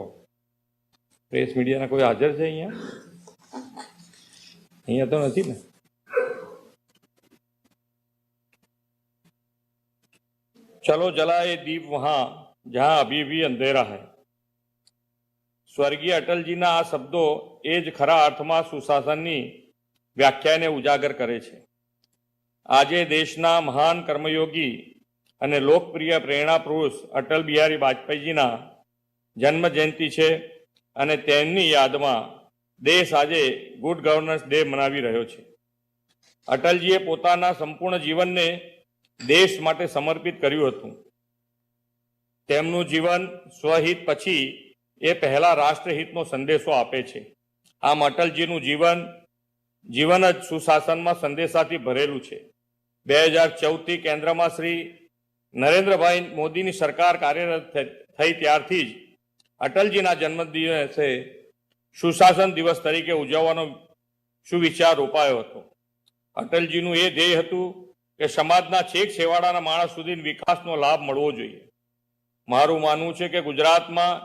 પ્રેસ મીડિયાના કોઈ હાજર છે અહીંયા? અહીંયા તો નથી ને? ચલો જલાએ દીપ વહાં જહાં અભી ભી અંધેરા હૈ. સ્વર્ગીય અટલજીના આ શબ્દો એ જ ખરા અર્થમાં સુશાસનની વ્યાખ્યાને ઉજાગર કરે છે. આજે દેશના મહાન કર્મયોગી અને લોકપ્રિય પ્રેરણા પુરુષ અટલ બિહારી વાજપેયીજીના જન્મ જયંતિ છે અને તેમની યાદમાં દેશ આજે ગુડ ગવર્નન્સ ડે મનાવી રહ્યો છે. અટલજીએ પોતાના સંપૂર્ણ જીવનને દેશ માટે સમર્પિત કર્યું હતું. તેમનું જીવન સ્વહિત પછી એ પહેલા રાષ્ટ્રહિતનો સંદેશો આપે છે. આમ અટલજીનું જીવન જ સુશાસનમાં સંદેશાથી ભરેલું છે. 2014થી કેન્દ્રમાં શ્રી નરેન્દ્રભાઈ મોદીની સરકાર કાર્યરત થઈ ત્યારથી જ અટલજીના જન્મદિવસે સુશાસન દિવસ તરીકે ઉજવવાનો સુવિચાર રોપાયો હતો. અટલજીનું એ ધ્યેય હતું કે સમાજના છેક છેવાડાના માણસ સુધી વિકાસનો લાભ મળવો જોઈએ. મારું માનવું છે કે ગુજરાતમાં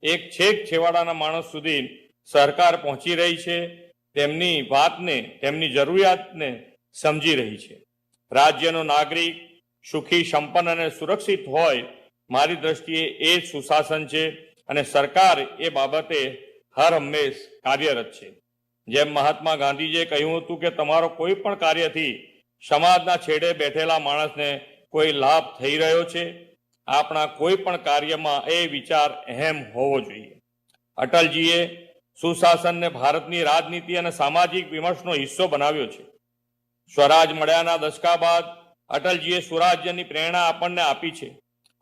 એક છેક છેવાડાના માણસ સુધી સરકાર પહોંચી રહી છે, તેમની વાતને, તેમની જરૂરિયાતને સમજી રહી છે. રાજ્યનો નાગરિક સુખી, સંપન્ન અને સુરક્ષિત હોય, મારી દ્રષ્ટિએ એ જ સુશાસન છે અને સરકાર એ બાબતે હર હંમેશ કાર્યરત છે. જેમ મહાત્મા ગાંધીજીએ કહ્યું હતું કે તમારો કોઈ પણ કાર્યથી સમાજના છેડે બેઠેલા માણસને કોઈ લાભ થઈ રહ્યો છે, આપણા કોઈ પણ કાર્યમાં એ વિચાર અહેમ હોવો જોઈએ. અટલજીએ સુશાસનને ભારતની રાજનીતિ અને સામાજિક વિમર્શનો હિસ્સો બનાવ્યો છે. સ્વરાજ મળ્યાના દશકા બાદ અટલજીએ સ્વરાજ્યની પ્રેરણા આપણને આપી છે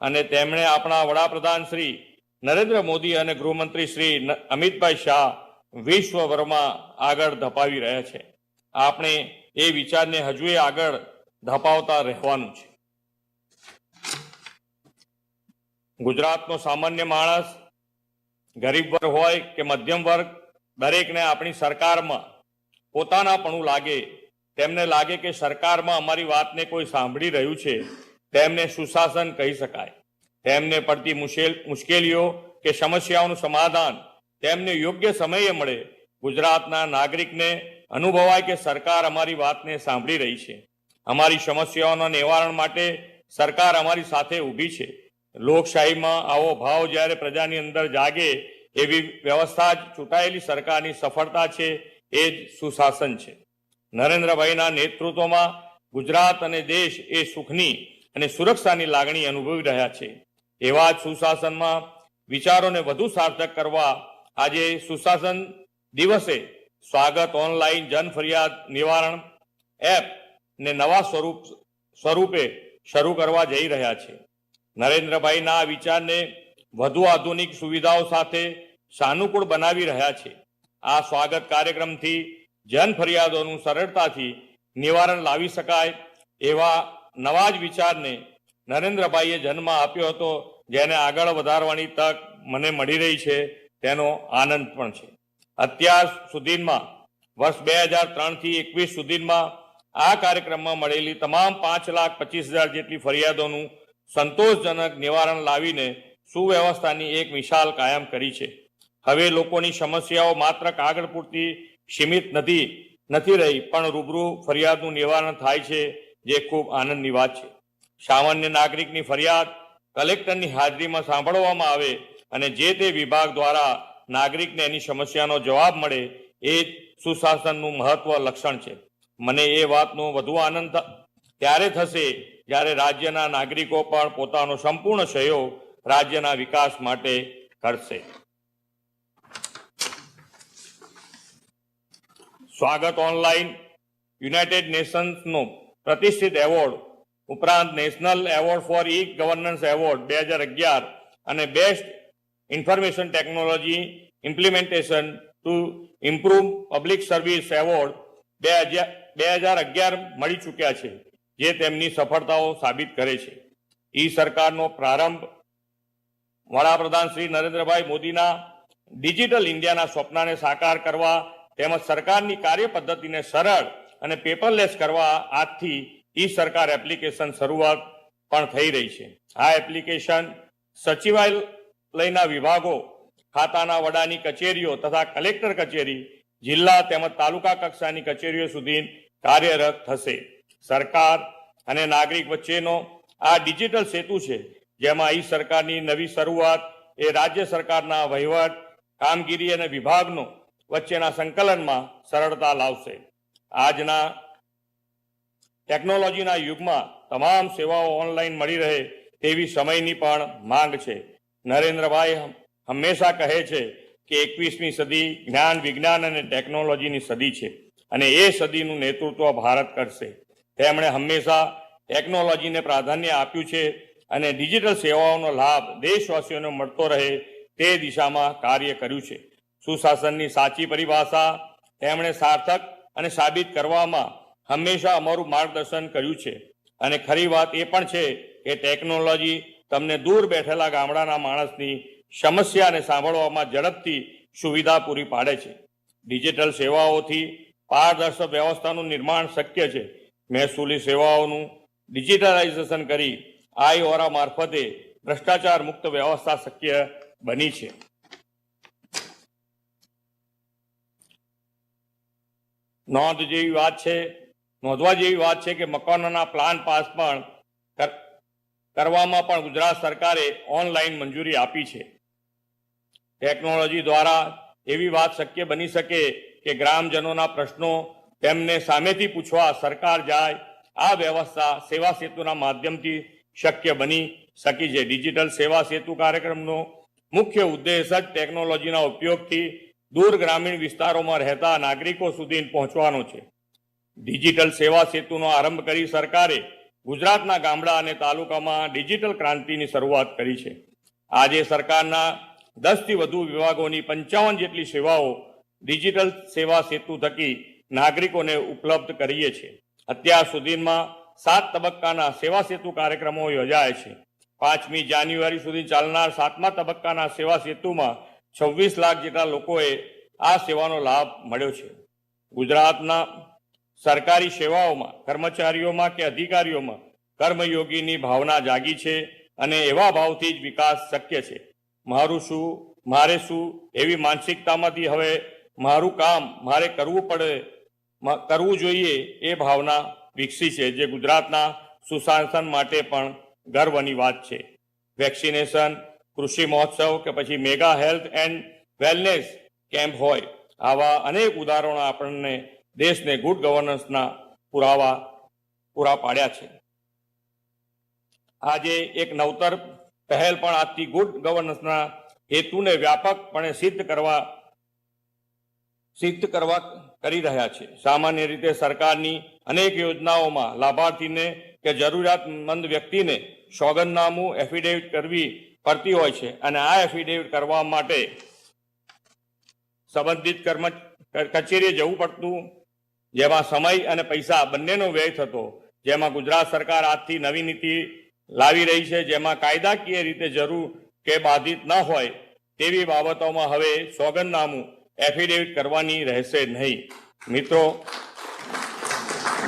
અને તેમણે આપણા વડાપ્રધાન શ્રી નરેન્દ્ર મોદી અને ગૃહમંત્રી શ્રી અમિતભાઈ શાહ વિશ્વભરમાં આગળ ધપાવી રહ્યા છે. આપણે એ વિચારને હજુ આગળ ધપાવતા રહેવાનું છે. ગુજરાતનો સામાન્ય માણસ, ગરીબ વર્ગ હોય કે મધ્યમ વર્ગ, દરેકને આપણી સરકારમાં પોતાનાપણું લાગે. તેમને લાગે કે સરકારમાં અમારી વાતને કોઈ સાંભળી રહ્યું છે, તેમને સુશાસન કહી શકાય. તેમને પડતી મુશ્કેલીઓ કે સમસ્યાઓનું સમાધાન તેમને યોગ્ય સમયે મળે. ગુજરાતના નાગરિકને અનુભવાય કે સરકાર અમારી વાતને સાંભળી રહી છે, અમારી સમસ્યાઓના નિવારણ માટે સરકાર અમારી સાથે ઊભી છે. લોકશાહીમાં આવો ભાવ જ્યારે પ્રજાની અંદર જાગે, એવી વ્યવસ્થા જ ચૂંટાયેલી સરકારની સફળતા છે, એ જ સુશાસન છે. નરેન્દ્રભાઈના નેતૃત્વમાં ગુજરાત અને દેશ એ સુખની અને સુરક્ષાની લાગણી અનુભવી રહ્યા છે. એવા જ સુશાસનમાં વિચારોને વધુ સાર્થક કરવા આજે સુશાસન દિવસે સ્વાગત ઓનલાઈન જન ફરિયાદ નિવારણ એપ ને નવા સ્વરૂપે શરૂ કરવા જઈ રહ્યા છે. નરેન્દ્રભાઈના આ વિચારને વધુ આધુનિક સુવિધાઓ સાથે સાનુકૂળ બનાવી રહ્યા છે. આ સ્વાગત કાર્યક્રમથી જન ફરિયાદોનું સરળતાથી નિવારણ લાવી શકાય એવા નવા જ વિચારને નરેન્દ્રભાઈએ જન્મ આપ્યો હતો, જેને આગળ વધારવાની તક મને મળી રહી છે તેનો આનંદ પણ છે. અત્યાર સુધીમાં વર્ષ 2003 થી 21 સુધીમાં આ કાર્યક્રમમાં મળેલી તમામ 5,25,000 જેટલી ફરિયાદોનું સંતોષજનક નિવારણ લાવીને સુવ્યવસ્થાની એક મિસાલ કાયમ કરી છે. હવે લોકોની સમસ્યાઓ માત્ર કાગળ પૂરતી સીમિત નથી રહી, પણ રૂબરૂ ફરિયાદનું નિવારણ થાય છે, જે ખૂબ આનંદની વાત છે. સામાન્ય નાગરિકની ફરિયાદ કલેક્ટરની હાજરીમાં સાંભળવામાં આવે અને જે તે વિભાગ દ્વારા નાગરિકને એની સમસ્યાનો જવાબ મળે, એ જ સુશાસનનું મહત્વ લક્ષણ છે. મને એ વાતનો વધુ આનંદ ત્યારે થશે જ્યારે રાજ્યના નાગરિકો પણ પોતાનો સંપૂર્ણ સહયોગ રાજ્યના વિકાસ માટે કરશે. સ્વાગત ઓનલાઈન યુનાઇટેડ નેશન્સનો પ્રતિષ્ઠિત એવોર્ડ ઉપરાંત national award four e governance award 2011 અને best information technology implementation to improve public service award 2011 મળી ચૂક્યા છે, જે તેમની સફળતાઓ સાબિત કરે છે. ઈ સરકારનો પ્રારંભ વડાપ્રધાન શ્રી નરેન્દ્રભાઈ મોદીના ડિજિટલ ઇન્ડિયાના સ્વપ્નને સાકાર કરવા તેમજ સરકારની કાર્ય પદ્ધતિને સરળ અને પેપરલેસ કરવા આજથી ઈ સરકાર એપ્લિકેશન શરૂઆત પણ થઈ રહી છે. આ એપ્લિકેશન સચિવાલયના વિભાગો, ખાતાના વડાની કચેરીઓ તથા કલેક્ટર કચેરી, જિલ્લા તેમજ તાલુકા કક્ષાની કચેરીઓ સુધી કાર્યરત થશે. સરકાર અને નાગરિક વચ્ચેનો આ ડિજિટલ સેતુ છે, જેમાં ઈ સરકારની નવી શરૂઆત એ રાજ્ય સરકારના વહીવટ, કામગીરી અને વિભાગનો વચ્ચેના સંકલનમાં સરળતા લાવશે. આજના ટેકનોલોજીના યુગમાં તમામ સેવાઓ ઓનલાઈન મળી રહે તેવી સમયની પણ માંગ છે. નરેન્દ્રભાઈ હંમેશા કહે છે કે 21મી સદી જ્ઞાન, વિજ્ઞાન અને ટેકનોલોજીની સદી છે અને એ સદીનું નેતૃત્વ ભારત કરશે. તેમણે હંમેશા ટેકનોલોજીને પ્રાધાન્ય આપ્યું છે અને ડિજિટલ સેવાઓનો લાભ દેશવાસીઓને મળતો રહે તે દિશામાં કાર્ય કર્યું છે. સુશાસનની સાચી પરિભાષા તેમણે સાર્થક અને સાબિત કરવામાં હંમેશા અમારું માર્ગદર્શન કર્યું છે. અને ખરી વાત એ પણ છે કે ટેકનોલોજી તમને દૂર બેઠેલા ગામડાના માણસની સમસ્યાને સાંભળવામાં ઝડપથી સુવિધા પૂરી પાડે છે. ડિજિટલ સેવાઓથી પારદર્શક વ્યવસ્થાનું નિર્માણ શક્ય છે. મહેસૂલી સેવાઓનું ડિજિટલાઇઝેશન કરી આઈ-ઓરા મારફતે ભ્રષ્ટાચાર મુક્ત વ્યવસ્થા શક્ય બની છે. નોંધવા જેવી વાત છે કે મકાનોના પ્લાન પાસ પણ કરવામાં પણ ગુજરાત સરકારે ઓનલાઈન મંજૂરી આપી છે. ટેકનોલોજી દ્વારા એવી વાત શક્ય બની શકે કે ગ્રામજનોના પ્રશ્નો તેમને સામેથી પૂછવા સરકાર જાય. આ વ્યવસ્થા સેવા સેતુના માધ્યમથી શક્ય બની શકી છે. ડિજિટલ સેવા સેતુ કાર્યક્રમનો મુખ્ય ઉદ્દેશ જ ટેકનોલોજીના ઉપયોગથી દૂર ગ્રામીણ વિસ્તારોમાં રહેતા નાગરિકો સુધી પહોંચવાનો છે. ડિજિટલ સેવા સેતુનો આરંભ કરી સરકારે ગુજરાતના ગામડા અને તાલુકામાં ડિજિટલ ક્રાંતિની શરૂઆત કરી છે. આજે સરકારના 10થી વધુ વિભાગોની 55 જેટલી સેવાઓ ડિજિટલ સેવા સેતુ થકી નાગરિકોને ઉપલબ્ધ કરીએ છીએ. અત્યાર સુધીમાં 7 તબક્કાના સેવા સેતુ કાર્યક્રમો યોજાય છે. 5મી જાન્યુઆરી સુધી ચાલનાર 7મા તબક્કાના સેવા સેતુમાં 26 લાખ જેટલા લોકોએ આ સેવાનો લાભ મળ્યો છે. ગુજરાતના સરકારી સેવાઓમાં કર્મચારીઓમાં કે અધિકારીઓમાં કર્મયોગીની ભાવના જાગી છે અને એવા ભાવથી જ વિકાસ શક્ય છે. મારું શું, મારે શું એવી માનસિકતામાંથી હવે મારું કામ મારે કરવું જોઈએ એ ભાવના વિકસી છે, જે ગુજરાતના સુશાસન માટે પણ ગર્વની વાત છે. વેક્સિનેશન, કૃષિ મહોત્સવ કે પછી mega health and wellness camp હોય, આવા અનેક ઉદાહરણો આપણને દેશને ગુડ ગવર્નન્સના પૂરા પાડ્યા છે. આજે એક નવતર પહેલ પણ આજથી ગુડ ગવર્નન્સના હેતુને વ્યાપકપણે સિદ્ધ કરવા કરી રહ્યા છે. સામાન્ય રીતે સરકારની અનેક યોજનાઓમાં લાભાર્થીને કે જરૂરિયાતમંદ વ્યક્તિને સોગંદનામું એફિડેવિટ કરવી પડતી હોય છે અને આ એફિડેવિટ કરવા માટે સંબંધિત કચેરીએ જવું પડતું, જેમાં સમય અને પૈસા બંનેનો વ્યય થતો. જેમાં ગુજરાત સરકાર આજથી નવી નીતિ લાવી રહી છે, જેમાં કાયદાકીય રીતે જરૂર કે બાધિત ન હોય તેવી બાબતોમાં હવે સોગંદનામું એફિડેવિટ કરવાની રહેશે નહીં. મિત્રો,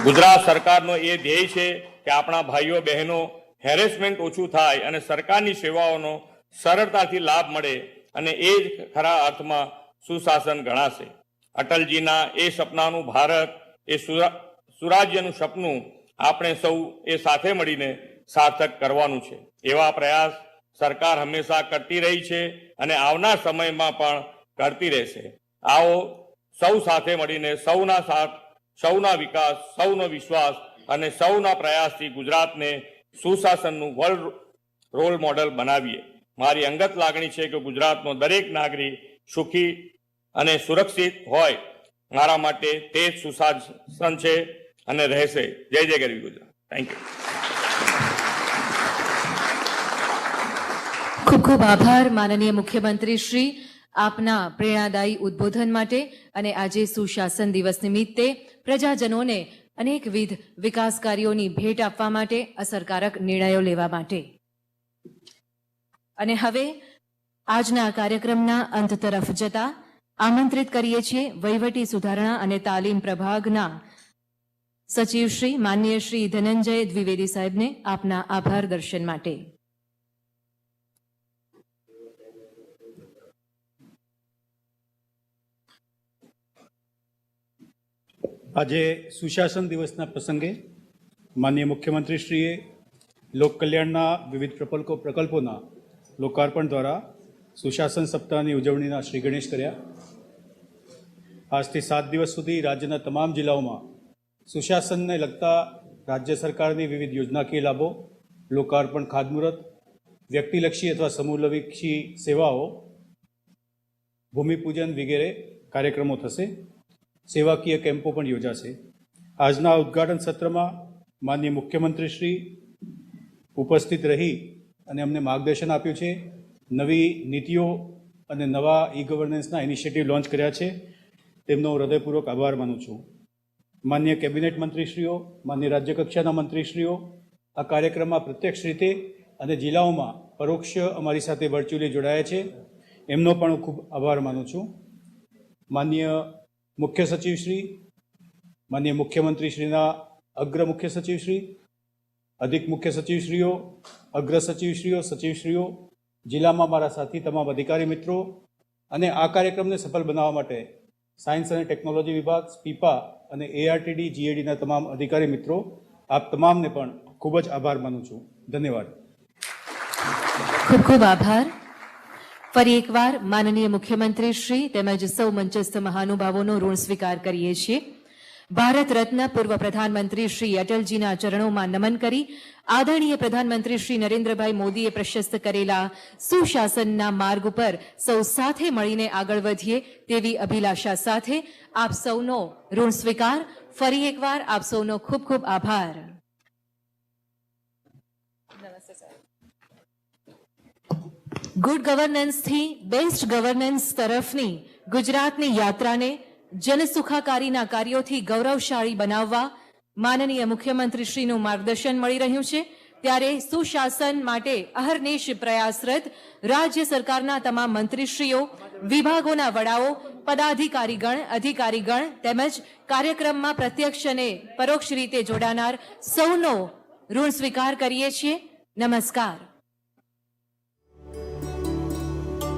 ગુજરાત સરકારનો એ ધ્યેય છે કે આપણા ભાઈઓ બહેનો હેરેસમેન્ટ ઓછું થાય અને સરકારની સેવાઓનો સરળતાથી લાભ મળે અને એ જ ખરા અર્થમાં સુશાસન ગણાશે. અટલજીના એ સપનાનું ભારત, એ સુરાજ્યનું સપનું આપણે સૌ એ સાથે મળીને સાર્થક કરવાનું છે. એવા પ્રયાસ સરકાર હંમેશા કરતી રહી છે અને આવનાર સમયમાં પણ કરતી રહેશે. આવો સૌ સાથે મળીને સૌના સાથ, સૌના વિકાસ, સૌનો વિશ્વાસ અને સૌના પ્રયાસથી ગુજરાતને સુશાસનનું વર્લ્ડ રોલ મોડલ બનાવીએ. મારી અંગત લાગણી છે કે ગુજરાતનો દરેક નાગરિક સુખી અને સુરક્ષિત હોય. મારા માટે તે જ સુશાસન છે અને રહેશે. જય જય ગરવી ગુજરાત. Thank you. ખૂબ ખૂબ આભાર માનનીય મુખ્યમંત્રી શ્રી, આપના પ્રેરણાદાયી ઉદ્બોધન માટે અને આજે સુશાસન દિવસ નિમિત્તે પ્રજાજનોને અનેકવિધ વિકાસ કાર્યોની ભેટ આપવા માટે, અસરકારક નિર્ણયો લેવા માટે. અને હવે આજના કાર્યક્રમના અંત તરફ જતા આમંત્રિત કરીએ છીએ વહીવટી સુધારણા અને તાલીમ પ્રભાગના સચિવ શ્રી માનનીય શ્રી ધનંજય દ્વિવેદી સાહેબને આપના આભાર દર્શન માટે. આજે સુશાસન દિવસના પ્રસંગે માનનીય મુખ્યમંત્રીશ્રીએ લોક કલ્યાણના વિવિધ પ્રકલ્પોના લોકાર્પણ દ્વારા સુશાસન સપ્તાહની ઉજવણીના શ્રી ગણેશ કર્યા. આજથી 7 દિવસ સુધી રાજ્યના તમામ જિલ્લાઓમાં સુશાસનને લગતા રાજ્ય સરકારની વિવિધ યોજનાકીય લાભો, લોકાર્પણ, ખાતમુહૂર્ત, વ્યક્તિલક્ષી અથવા સમૂહલક્ષી સેવાઓ, ભૂમિપૂજન વગેરે કાર્યક્રમો થશે. સેવાકીય કેમ્પો પણ યોજાશે. આજના ઉદ્ઘાટન સત્રમાં માનનીય મુખ્યમંત્રીશ્રી ઉપસ્થિત રહી અને અમને માર્ગદર્શન આપ્યું છે. નવી નીતિઓ અને નવા ઈ ગવર્નન્સના ઇનિશિયેટિવ લોન્ચ કર્યા છે. તેમનો હૃદયપૂર્વક આભાર માનું છું. માનનીય કેબિનેટ મંત્રીશ્રીઓ, માનનીય રાજ્યકક્ષાના મંત્રીશ્રીઓ આ કાર્યક્રમમાં પ્રત્યક્ષ રીતે અને જિલ્લાઓમાં પરોક્ષ અમારી સાથે વર્ચ્યુઅલી જોડાયા છે. એમનો પણ હું ખૂબ આભાર માનું છું. માનનીય મુખ્ય સચિવશ્રી, માનનીય મુખ્યમંત્રીશ્રીના અગ્ર મુખ્ય સચિવશ્રી, અધિક મુખ્ય સચિવશ્રીઓ, અગ્ર સચિવશ્રીઓ, સચિવશ્રીઓ, જિલ્લામાં મારા સાથી તમામ અધિકારી મિત્રો અને આ કાર્યક્રમને સફળ બનાવવા માટે સાયન્સ અને ટેકનોલોજી વિભાગ, સ્પીપા અને એઆરટીડી, જીએડીના તમામ અધિકારી મિત્રો, આપ તમામને પણ ખૂબ જ આભાર માનું છું. ધન્યવાદ. ખૂબ ખૂબ આભાર. ફરી એકવાર માનનીય મુખ્યમંત્રી શ્રી તેમજ સૌ મંચસ્થ મહાનુભાવોનો ઋણ સ્વીકાર કરીએ છીએ. ભારત રત્ન પૂર્વ પ્રધાનમંત્રી શ્રી અટલજીના ચરણોમાં નમન કરી આદરણીય પ્રધાનમંત્રી શ્રી નરેન્દ્રભાઈ મોદીએ પ્રશસ્ત કરેલા સુશાસનના માર્ગ ઉપર સૌ સાથે મળીને આગળ વધીએ તેવી અભિલાષા સાથે આપ સૌનો ઋણ સ્વીકાર. ફરી એકવાર આપ સૌનો ખૂબ ખૂબ આભાર. ગુડ ગવર્નન્સથી બેસ્ટ ગવર્નન્સ તરફની ગુજરાતની યાત્રાને જનસુખાકારીના કાર્યોથી ગૌરવશાળી બનાવવા માનનીય મુખ્યમંત્રીશ્રીનું માર્ગદર્શન મળી રહ્યું છે. ત્યારે સુશાસન માટે અહર્નિશ પ્રયાસરત રાજ્ય સરકારના તમામ મંત્રીશ્રીઓ, વિભાગોના વડાઓ, પદાધિકારીગણ, અધિકારીગણ તેમજ કાર્યક્રમમાં પ્રત્યક્ષ અને પરોક્ષ રીતે જોડાનાર સૌનો ઋણ સ્વીકાર કરીએ છીએ. નમસ્કાર.